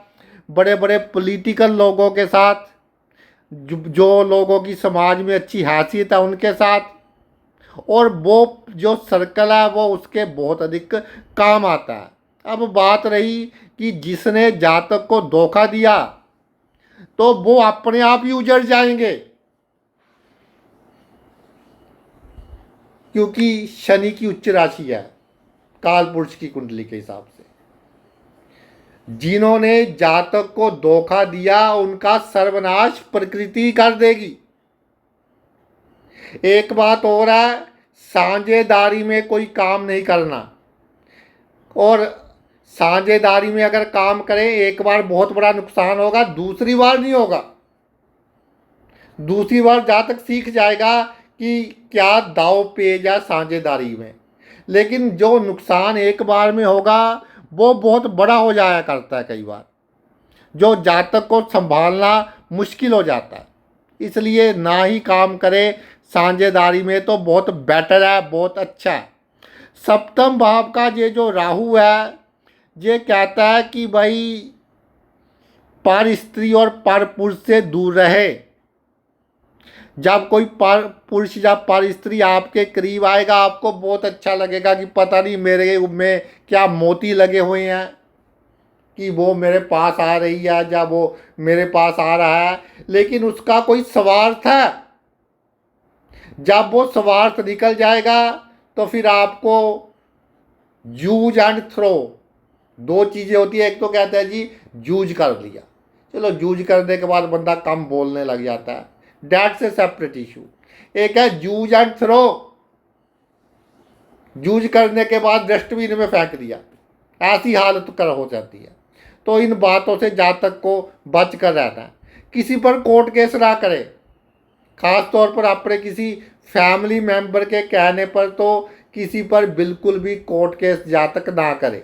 बड़े बड़े पॉलिटिकल लोगों के साथ, जो लोगों की समाज में अच्छी हैसियत है उनके साथ, और वो जो सर्कल है वो उसके बहुत अधिक काम आता है। अब बात रही कि जिसने जातक को धोखा दिया, तो वो अपने आप ही उजड़ जाएंगे, क्योंकि शनि की उच्च राशि है काल पुरुष की कुंडली के हिसाब से। जिन्होंने जातक को धोखा दिया उनका सर्वनाश प्रकृति कर देगी। एक बात और है, साझेदारी में कोई काम नहीं करना, और साझेदारी में अगर काम करें एक बार बहुत बड़ा नुकसान होगा, दूसरी बार नहीं होगा। दूसरी बार जातक सीख जाएगा कि क्या दाव पेच है साझेदारी में। लेकिन जो नुकसान एक बार में होगा वो बहुत बड़ा हो जाया करता है कई बार, जो जातक को संभालना मुश्किल हो जाता है। इसलिए ना ही काम करे साझेदारी में तो बहुत बेटर है, बहुत अच्छा है। सप्तम भाव का ये जो राहु है, ये कहता है कि भाई पर स्त्री और पर पुरुष से दूर रहे। जब कोई पर पुरुष या पर स्त्री आपके करीब आएगा, आपको बहुत अच्छा लगेगा कि पता नहीं मेरे में क्या मोती लगे हुए हैं कि वो मेरे पास आ रही है या वो मेरे पास आ रहा है, लेकिन उसका कोई स्वार्थ है। जब वो स्वार्थ निकल जाएगा तो फिर आपको यूज एंड थ्रो, दो चीज़ें होती है। एक तो कहते हैं जी यूज कर लिया, चलो यूज करने के बाद बंदा कम बोलने लग जाता है, डेट्स ए सेपरेट इशू। एक है यूज एंड थ्रो, यूज करने के बाद डस्टबिन में फेंक दिया, ऐसी हालत कर हो जाती है। तो इन बातों से जातक को बच कर रहना है। किसी पर कोर्ट केस ना करे, खास तौर पर अपने किसी फैमिली मेंबर के कहने पर तो किसी पर बिल्कुल भी कोर्ट केस जातक ना करे।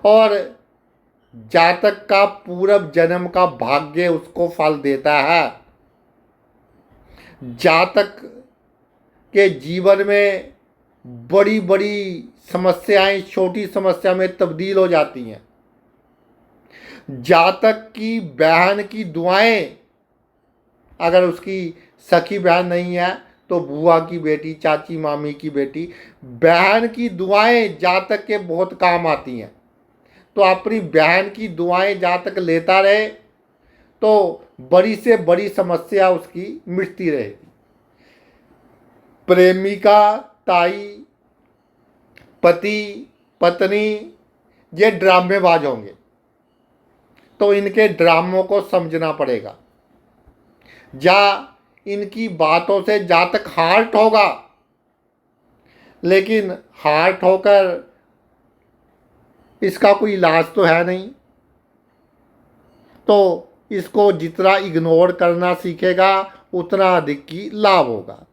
और जातक का पूर्व जन्म का भाग्य उसको फल देता है। जातक के जीवन में बड़ी बड़ी समस्याएं छोटी समस्या में तब्दील हो जाती हैं। जातक की बहन की दुआएं, अगर उसकी सखी बहन नहीं है तो बुआ की बेटी, चाची मामी की बेटी, बहन की दुआएं जातक के बहुत काम आती हैं। तो अपनी बहन की दुआएं जातक लेता रहे तो बड़ी से बड़ी समस्या उसकी मिटती रहेगी। प्रेमिका, ताई, पति, पत्नी ये ड्रामेबाज होंगे, तो इनके ड्रामों को समझना पड़ेगा। या इनकी बातों से जातक हार्ट होगा, लेकिन हार्ट होकर इसका कोई इलाज तो है नहीं। तो इसको जितना इग्नोर करना सीखेगा उतना अधिक की लाभ होगा।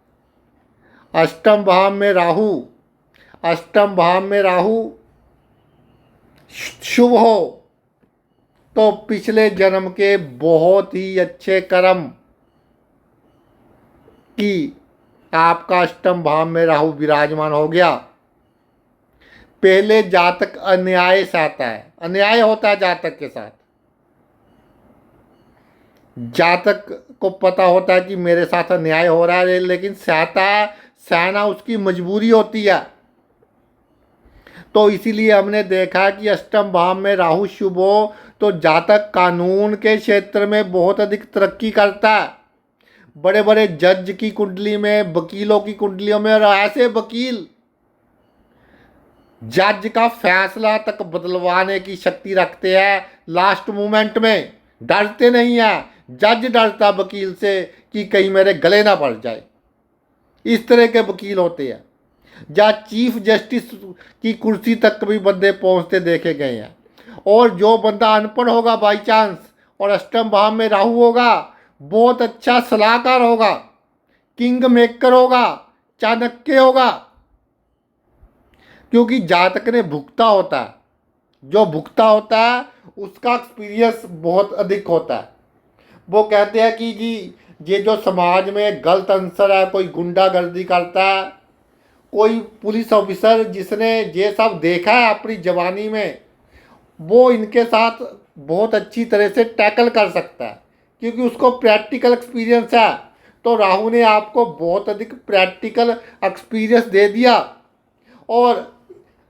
अष्टम भाव में राहु, अष्टम भाव में राहु शुभ हो तो पिछले जन्म के बहुत ही अच्छे कर्म की आपका अष्टम भाव में राहु विराजमान हो गया। पहले जातक अन्याय सहता है, अन्याय होता है जातक के साथ। जातक को पता होता है कि मेरे साथ अन्याय हो रहा है, लेकिन सहता है, सहना उसकी मजबूरी होती है। तो इसीलिए हमने देखा कि अष्टम भाव में राहु शुभ हो तो जातक कानून के क्षेत्र में बहुत अधिक तरक्की करता है। बड़े बड़े जज की कुंडली में, वकीलों की कुंडलियों में, और ऐसे वकील जज का फैसला तक बदलवाने की शक्ति रखते हैं लास्ट मोमेंट में, डरते नहीं है। जज डरता वकील से कि कहीं मेरे गले ना पड़ जाए, इस तरह के वकील होते हैं। जहाँ चीफ जस्टिस की कुर्सी तक भी बंदे पहुंचते देखे गए हैं। और जो बंदा अनपढ़ होगा बाई चांस और अष्टम भाव में राहु होगा, बहुत अच्छा सलाहकार होगा, किंग मेकर होगा, चाणक्य होगा, क्योंकि जातक ने भुगता होता है। जो भुगता होता है उसका एक्सपीरियंस बहुत अधिक होता है। वो कहते हैं कि जी ये जो समाज में गलत आंसर है, कोई गुंडागर्दी करता है, कोई पुलिस ऑफिसर जिसने ये सब देखा है अपनी जवानी में, वो इनके साथ बहुत अच्छी तरह से टैकल कर सकता है, क्योंकि उसको प्रैक्टिकल एक्सपीरियंस है। तो राहु ने आपको बहुत अधिक प्रैक्टिकल एक्सपीरियंस दे दिया। और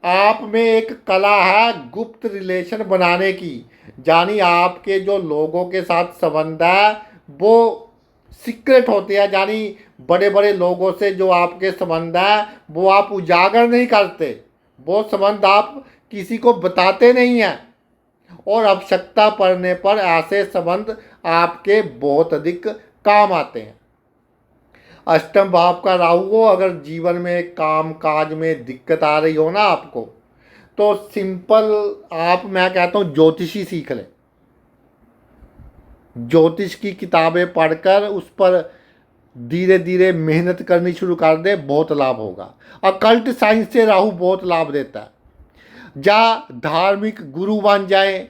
आप में एक कला है गुप्त रिलेशन बनाने की, यानी आपके जो लोगों के साथ संबंध है वो सीक्रेट होते हैं। यानी बड़े बड़े लोगों से जो आपके संबंध है वो आप उजागर नहीं करते, वो संबंध आप किसी को बताते नहीं हैं। और आवश्यकता पड़ने पर ऐसे संबंध आपके बहुत अधिक काम आते हैं। अष्टम भाव का राहु हो, अगर जीवन में काम काज में दिक्कत आ रही हो ना आपको, तो सिंपल आप, मैं कहता हूँ ज्योतिषी सीख लें। ज्योतिष की किताबें पढ़कर उस पर धीरे धीरे मेहनत करनी शुरू कर दे, बहुत लाभ होगा। अकल्ट साइंस से राहु बहुत लाभ देता है। जा धार्मिक गुरु बन जाए,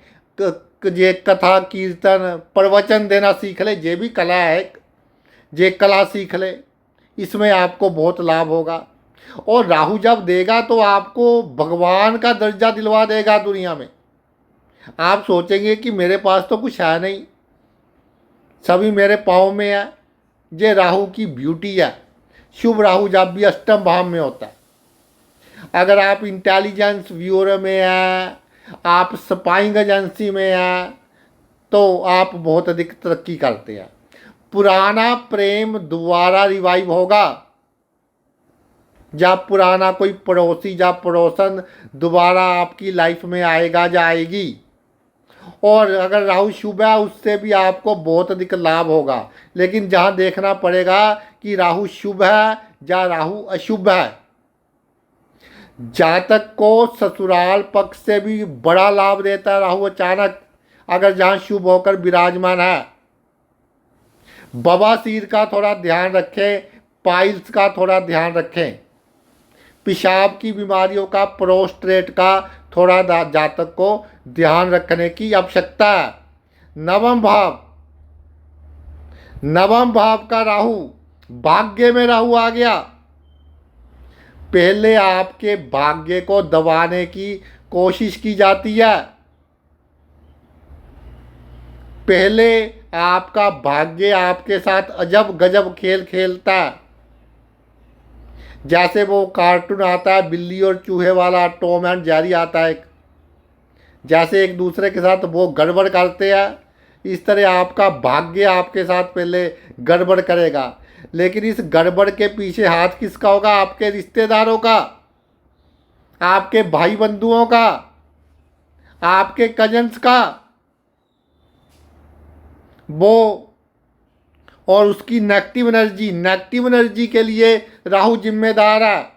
जे कथा कीर्तन प्रवचन देना सीख ले, जे भी कला है, जे कला सीख ले, इसमें आपको बहुत लाभ होगा। और राहु जब देगा तो आपको भगवान का दर्जा दिलवा देगा दुनिया में। आप सोचेंगे कि मेरे पास तो कुछ है नहीं, सभी मेरे पाँव में है। ये राहु की ब्यूटी है। शुभ राहु जब भी अष्टम भाव में होता है, अगर आप इंटेलिजेंस ब्यूरो में हैं, आप स्पाइंग एजेंसी में हैं, तो आप बहुत अधिक तरक्की करते हैं। पुराना प्रेम दोबारा रिवाइव होगा। जब पुराना कोई पड़ोसी या पड़ोसन दोबारा आपकी लाइफ में आएगा या आएगी। और अगर राहु शुभ है उससे भी आपको बहुत अधिक लाभ होगा। लेकिन जहाँ देखना पड़ेगा कि राहु शुभ है या राहु अशुभ है। जातक को ससुराल पक्ष से भी बड़ा लाभ देता है राहु अचानक, अगर जहाँ शुभ होकर विराजमान है। बवासीर का थोड़ा ध्यान रखें, पाइल्स का थोड़ा ध्यान रखें, पेशाब की बीमारियों का, प्रोस्टेट का थोड़ा जातक को ध्यान रखने की आवश्यकता है। नवम भाव का राहु, भाग्य में राहु आ गया। पहले आपके भाग्य को दबाने की कोशिश की जाती है। पहले आपका भाग्य आपके साथ अजब गजब खेल खेलता है। जैसे वो कार्टून आता है बिल्ली और चूहे वाला, टॉम एंड जेरी आता है, जैसे एक दूसरे के साथ वो गड़बड़ करते हैं, इस तरह आपका भाग्य आपके साथ पहले गड़बड़ करेगा। लेकिन इस गड़बड़ के पीछे हाथ किसका होगा? आपके रिश्तेदारों का, आपके भाई बंधुओं का, आपके कजन्स का। वो और उसकी नेगेटिव एनर्जी के लिए राहु जिम्मेदार है।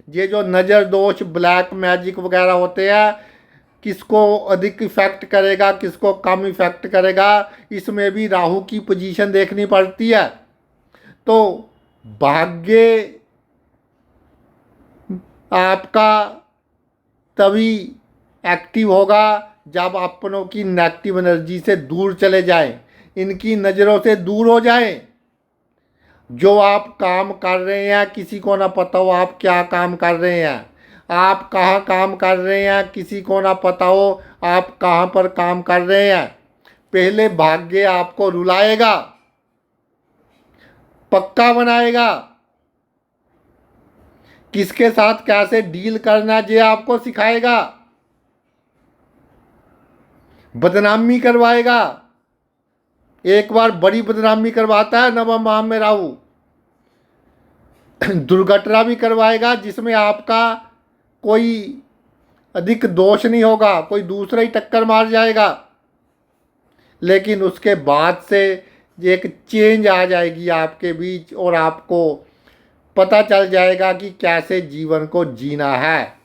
ये जो नज़र दोष, ब्लैक मैजिक वगैरह होते हैं, किसको अधिक इफेक्ट करेगा, किसको कम इफेक्ट करेगा, इसमें भी राहु की पोजीशन देखनी पड़ती है। तो भाग्य आपका तभी एक्टिव होगा जब अपनों की नेगेटिव एनर्जी से दूर चले जाएं, इनकी नज़रों से दूर हो जाएं। जो आप काम कर रहे हैं किसी को ना पता हो आप क्या काम कर रहे हैं, आप कहाँ काम कर रहे हैं किसी को ना पता हो आप कहाँ पर काम कर रहे हैं। पहले भाग्य आपको रुलाएगा, पक्का बनाएगा, किसके साथ कैसे डील करना ये आपको सिखाएगा, बदनामी करवाएगा। एक बार बड़ी बदनामी करवाता है नवम भाव में राहु, दुर्घटना भी करवाएगा जिसमें आपका कोई अधिक दोष नहीं होगा, कोई दूसरा ही टक्कर मार जाएगा। लेकिन उसके बाद से एक चेंज आ जाएगी आपके बीच और आपको पता चल जाएगा कि कैसे जीवन को जीना है।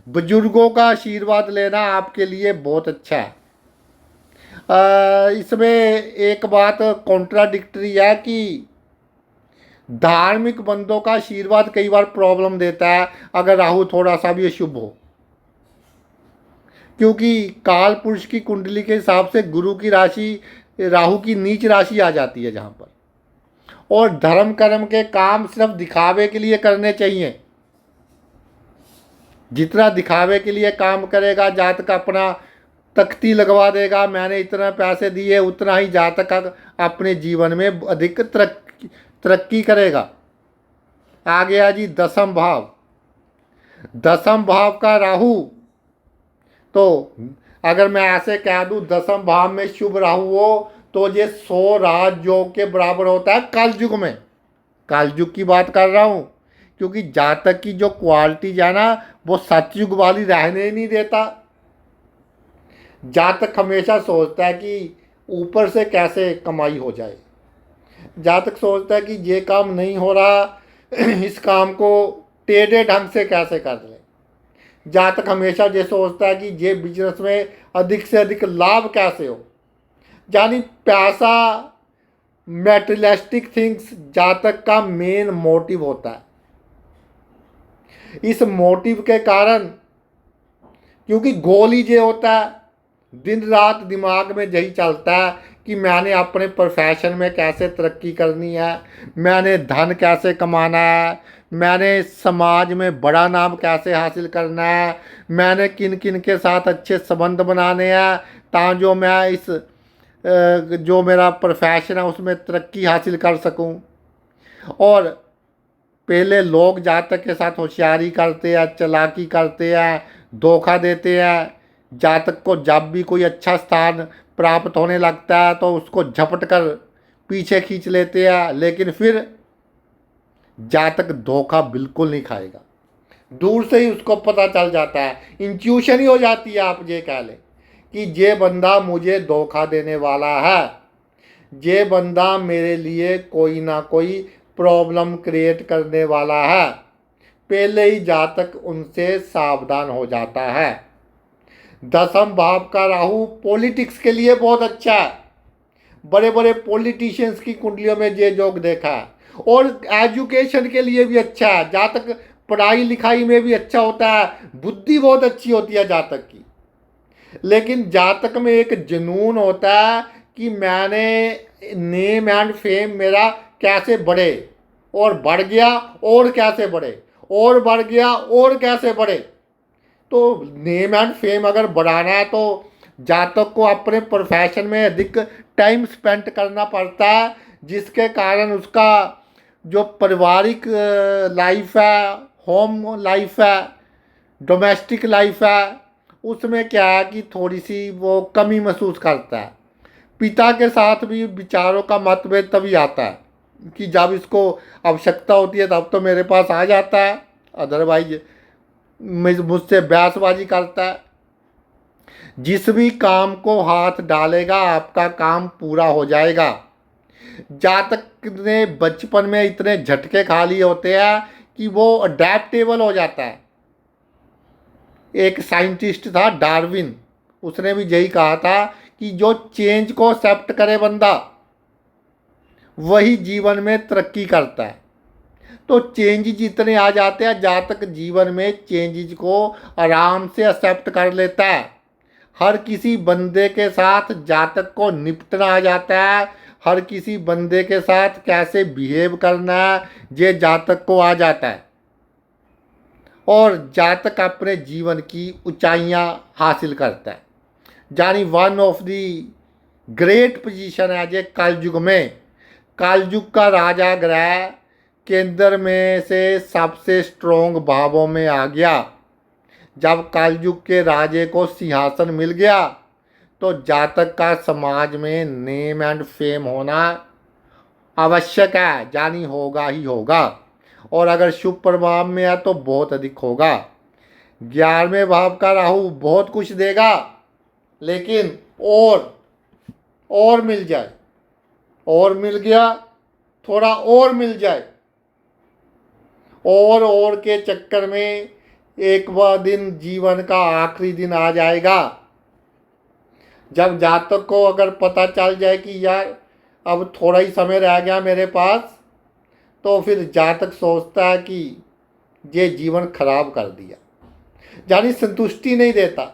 बुजुर्गों का आशीर्वाद लेना आपके लिए बहुत अच्छा है। इसमें एक बात कॉन्ट्राडिक्टरी है कि धार्मिक बंदों का आशीर्वाद कई बार प्रॉब्लम देता है अगर राहु थोड़ा सा भी अशुभ हो, क्योंकि काल पुरुष की कुंडली के हिसाब से गुरु की राशि राहु की नीच राशि आ जाती है जहाँ पर। और धर्म कर्म के काम सिर्फ दिखावे के लिए करने चाहिए। जितना दिखावे के लिए काम करेगा, जातक अपना तख्ती लगवा देगा, मैंने इतना पैसे दिए, उतना ही जातक अपने जीवन में अधिक तरक्की करेगा। आ गया जी दसम भाव। दसम भाव का राहु, तो अगर मैं ऐसे कह दूं दसम भाव में शुभ राहु हो तो ये 100 राजयोग के बराबर होता है कलयुग में। कलयुग की बात कर रहा हूँ क्योंकि जातक की जो क्वालिटी है ना वो सतयुग वाली रहने ही नहीं देता। जातक हमेशा सोचता है कि ऊपर से कैसे कमाई हो जाए। जातक सोचता है कि ये काम नहीं हो रहा, इस काम को टेढ़े ढंग से कैसे कर ले। जातक हमेशा ये सोचता है कि ये बिजनेस में अधिक से अधिक लाभ कैसे हो। यानी पैसा, मैटेरियलिस्टिक थिंग्स जातक का मेन मोटिव होता है। इस मोटिव के कारण क्योंकि गोल ही ये होता है, दिन रात दिमाग में यही चलता है कि मैंने अपने प्रोफेशन में कैसे तरक्की करनी है, मैंने धन कैसे कमाना है, मैंने समाज में बड़ा नाम कैसे हासिल करना है, मैंने किन किन के साथ अच्छे संबंध बनाने हैं ताकि जो मैं इस जो मेरा प्रोफेशन है उसमें तरक्की हासिल कर सकूं। और पहले लोग जातक के साथ होशियारी करते हैं, चालाकी करते हैं, धोखा देते हैं। जातक को जब भी कोई अच्छा स्थान प्राप्त होने लगता है तो उसको झपट कर पीछे खींच लेते हैं, लेकिन फिर जातक धोखा बिल्कुल नहीं खाएगा। दूर से ही उसको पता चल जाता है, इंट्यूशन ही हो जाती है, आप ये कह लें कि ये बंदा मुझे धोखा देने वाला है, ये बंदा मेरे लिए कोई ना कोई प्रॉब्लम क्रिएट करने वाला है। पहले ही जातक उनसे सावधान हो जाता है। 10वें भाव का राहु पॉलिटिक्स के लिए बहुत अच्छा है। बड़े बड़े पॉलिटिशियंस की कुंडलियों में ये योग देखा है। और एजुकेशन के लिए भी अच्छा है। जातक पढ़ाई लिखाई में भी अच्छा होता है, बुद्धि बहुत अच्छी होती है जातक की। लेकिन जातक में एक जुनून होता है कि मैंने नेम एंड फेम मेरा कैसे बढ़े, और बढ़ गया और कैसे बढ़े, और बढ़ गया और कैसे बढ़े। तो नेम एंड फेम अगर बढ़ाना है तो जातक को अपने प्रोफेशन में अधिक टाइम स्पेंड करना पड़ता है, जिसके कारण उसका जो पारिवारिक लाइफ है, होम लाइफ है, डोमेस्टिक लाइफ है, उसमें क्या है कि थोड़ी सी वो कमी महसूस करता है। पिता के साथ भी विचारों का मतभेद तभी आता है कि जब इसको आवश्यकता होती है तब तो मेरे पास आ जाता है, अदरवाइज मुझसे बहसबाजी करता है। जिस भी काम को हाथ डालेगा आपका काम पूरा हो जाएगा। जातक ने बचपन में इतने झटके खा लिए होते हैं कि वो अडेप्टेबल हो जाता है। एक साइंटिस्ट था डार्विन, उसने भी यही कहा था कि जो चेंज को एक्सेप्ट करे बंदा वही जीवन में तरक्की करता है। तो चेंजेज जितने आ जाते हैं, जातक जीवन में चेंजेज को आराम से एक्सेप्ट कर लेता है। हर किसी बंदे के साथ जातक को निपटना आ जाता है। हर किसी बंदे के साथ कैसे बिहेव करना है ये जातक को आ जाता है। और जातक अपने जीवन की ऊंचाइयां हासिल करता है। यानी one of the great position है ये कलयुग में। कलयुग का राजा ग्रह केंद्र में से सबसे स्ट्रोंग भावों में आ गया। जब कलयुग के राजे को सिंहासन मिल गया तो जातक का समाज में नेम एंड फेम होना आवश्यक है, यानी होगा ही होगा। और अगर शुभ प्रभाव में है तो बहुत अधिक होगा। 11वें भाव का राहु बहुत कुछ देगा, लेकिन और मिल जाए, और मिल गया, थोड़ा और मिल जाए, और के चक्कर में एक वह दिन जीवन का आखिरी दिन आ जाएगा जब जातक को अगर पता चल जाए कि यार अब थोड़ा ही समय रह गया मेरे पास, तो फिर जातक सोचता है कि ये जीवन खराब कर दिया, यानी संतुष्टि नहीं देता।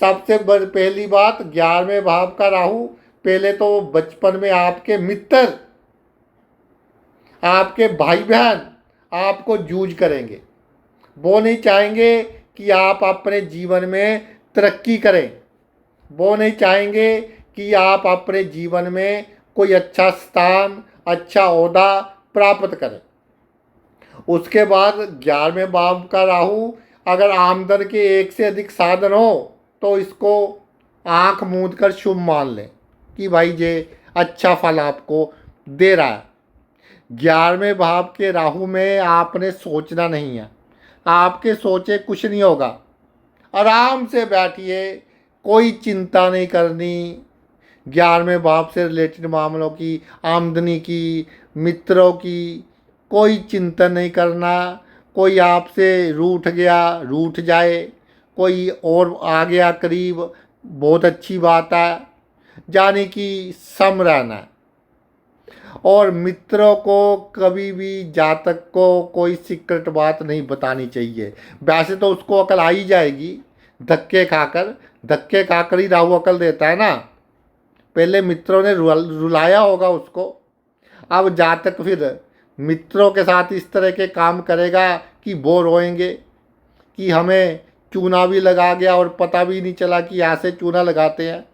सबसे पहली बात, 11वें भाव का राहु पहले तो बचपन में आपके मित्र, आपके भाई बहन आपको जूझ करेंगे। वो नहीं चाहेंगे कि आप अपने जीवन में तरक्की करें। वो नहीं चाहेंगे कि आप अपने जीवन में कोई अच्छा स्थान, अच्छा ओहदा प्राप्त करें। उसके बाद 11वें भाव का राहु अगर आमदन के एक से अधिक साधन हो तो इसको आंख मूंद कर शुभ मान लें कि भाई ये अच्छा फल आपको दे रहा है। 11वें भाव के राहु में आपने सोचना नहीं है, आपके सोचे कुछ नहीं होगा। आराम से बैठिए, कोई चिंता नहीं करनी। 11वें भाव से रिलेटेड मामलों की, आमदनी की, मित्रों की कोई चिंतन नहीं करना। कोई आपसे रूठ गया, रूठ जाए, कोई और आ गया करीब, बहुत अच्छी बात है, यानी कि सम रहना है। और मित्रों को कभी भी जातक को कोई सीक्रेट बात नहीं बतानी चाहिए। वैसे तो उसको अकल आ ही जाएगी, धक्के खाकर ही राहु अकल देता है ना। पहले मित्रों ने रुलाया होगा उसको, अब जातक फिर मित्रों के साथ इस तरह के काम करेगा कि वो रोएंगे कि हमें चूना भी लगा गया और पता भी नहीं चला कि यहाँ से चूना लगाते हैं।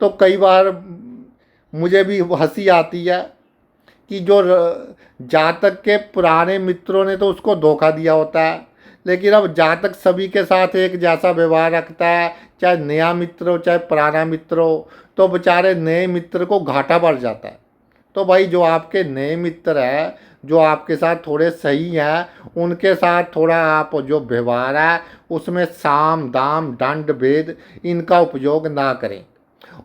तो कई बार मुझे भी हंसी आती है कि जो जातक के पुराने मित्रों ने तो उसको धोखा दिया होता है, लेकिन अब जातक सभी के साथ एक जैसा व्यवहार रखता है, चाहे नया मित्र हो चाहे पुराना मित्र हो, तो बेचारे नए मित्र को घाटा पड़ जाता है। तो भाई जो आपके नए मित्र हैं, जो आपके साथ थोड़े सही हैं, उनके साथ थोड़ा आप जो व्यवहार है उसमें साम दाम दंड भेद इनका उपयोग ना करें।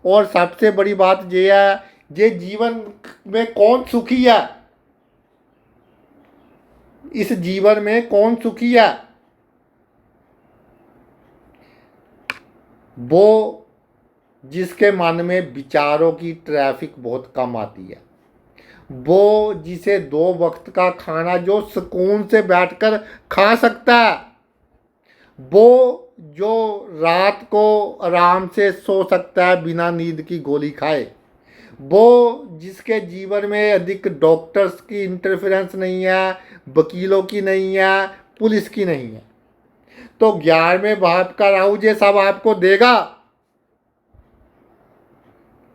और सबसे बड़ी बात ये है, ये जीवन में कौन सुखी है, इस जीवन में कौन सुखी है? वो जिसके मन में विचारों की ट्रैफिक बहुत कम आती है, वो जिसे 2 वक्त का खाना जो सुकून से बैठकर खा सकता है, वो जो रात को आराम से सो सकता है बिना नींद की गोली खाए, वो जिसके जीवन में अधिक डॉक्टर्स की इंटरफेरेंस नहीं है, वकीलों की नहीं है, पुलिस की नहीं है। तो 11वें भाव का राहु ये सब आपको देगा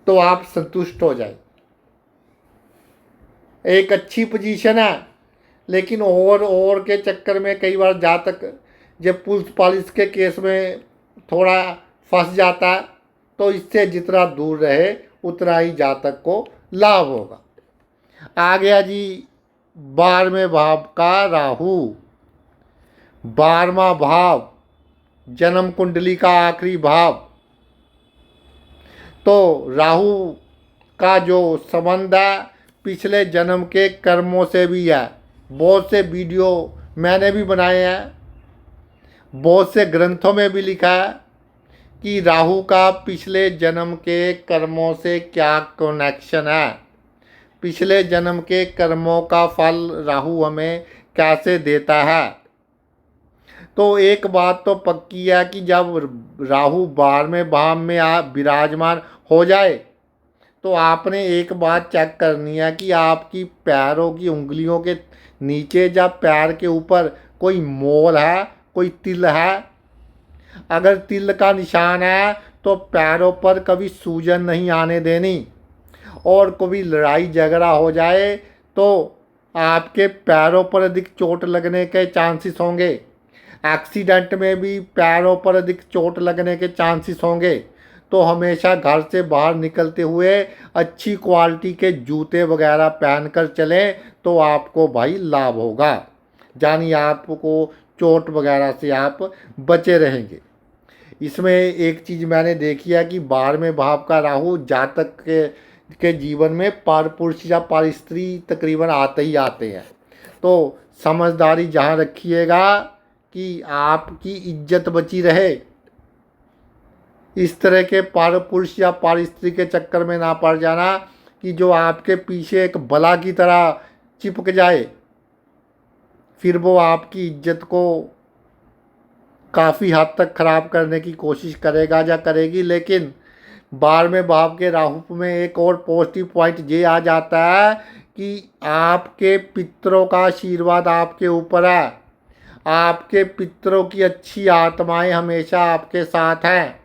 तो आप संतुष्ट हो जाए। एक अच्छी पोजीशन है, लेकिन और के चक्कर में कई बार जातक जब पुलिस पालिस के केस में थोड़ा फंस जाता है, तो इससे जितना दूर रहे उतना ही जातक को लाभ होगा। आ गया जी 12वें भाव का राहु। 12वां भाव जन्म कुंडली का आखिरी भाव। तो राहु का जो संबंध है पिछले जन्म के कर्मों से भी है। बहुत से वीडियो मैंने भी बनाए हैं, बहुत से ग्रंथों में भी लिखा है कि राहु का पिछले जन्म के कर्मों से क्या कनेक्शन है, पिछले जन्म के कर्मों का फल राहु हमें कैसे देता है। तो एक बात तो पक्की है कि जब राहु 12वें भाव में विराजमान हो जाए तो आपने एक बात चेक करनी है कि आपकी पैरों की उंगलियों के नीचे या पैर के ऊपर कोई मोल है, कोई तिल है। अगर तिल का निशान है तो पैरों पर कभी सूजन नहीं आने देनी, और कभी लड़ाई झगड़ा हो जाए तो आपके पैरों पर अधिक चोट लगने के चांसेस होंगे। एक्सीडेंट में भी पैरों पर अधिक चोट लगने के चांसेस होंगे। तो हमेशा घर से बाहर निकलते हुए अच्छी क्वालिटी के जूते वगैरह पहनकर चलें तो आपको भाई लाभ होगा, यानी आपको चोट वगैरह से आप बचे रहेंगे। इसमें एक चीज़ मैंने देखी है कि 12वें भाव का राहु जातक के जीवन में पर पुरुष या पर स्त्री तकरीबन आते ही आते हैं। तो समझदारी जहाँ रखिएगा कि आपकी इज्जत बची रहे, इस तरह के पर पुरुष या पर स्त्री के चक्कर में ना पड़ जाना कि जो आपके पीछे एक बला की तरह चिपक जाए, फिर वो आपकी इज्जत को काफ़ी हद तक ख़राब करने की कोशिश करेगा या करेगी। लेकिन 12वें भाव के राहु में एक और पॉजिटिव पॉइंट ये आ जाता है कि आपके पितरों का आशीर्वाद आपके ऊपर है, आपके पितरों की अच्छी आत्माएं हमेशा आपके साथ हैं,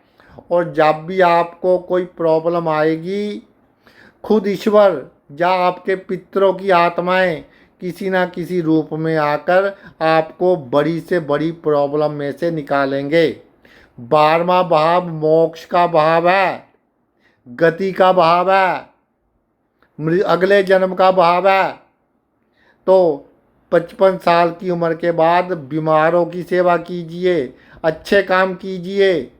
और जब भी आपको कोई प्रॉब्लम आएगी खुद ईश्वर या आपके पितरों की आत्माएं किसी ना किसी रूप में आकर आपको बड़ी से बड़ी प्रॉब्लम में से निकालेंगे। 12वां भाव मोक्ष का भाव है, गति का भाव है, अगले जन्म का भाव है। तो 55 साल की उम्र के बाद बीमारों की सेवा कीजिए, अच्छे काम कीजिए।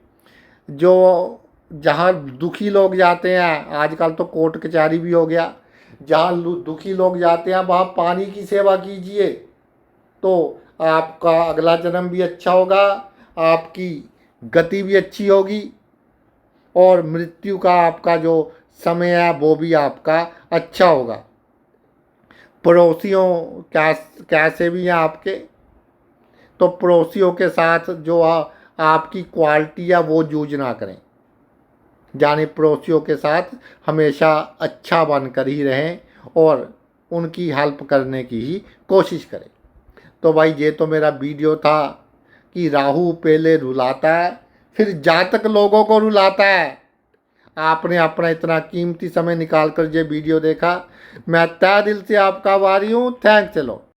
जो जहाँ दुखी लोग जाते हैं, आजकल तो कोर्ट कचहरी भी हो गया, जहाँ दुखी लोग जाते हैं वहाँ पानी की सेवा कीजिए, तो आपका अगला जन्म भी अच्छा होगा, आपकी गति भी अच्छी होगी, और मृत्यु का आपका जो समय है वो भी आपका अच्छा होगा। पड़ोसियों कैसे भी हैं आपके, तो पड़ोसियों के साथ जो आपकी क्वालिटी या वो यूज ना करें। जाने पड़ोसियों के साथ हमेशा अच्छा बनकर ही रहें और उनकी हेल्प करने की ही कोशिश करें। तो भाई ये तो मेरा वीडियो था कि राहु पहले रुलाता है फिर जातक लोगों को रुलाता है। आपने अपना इतना कीमती समय निकाल कर ये वीडियो देखा, मैं तहे दिल से आपका आभारी हूँ। Thanks a lot.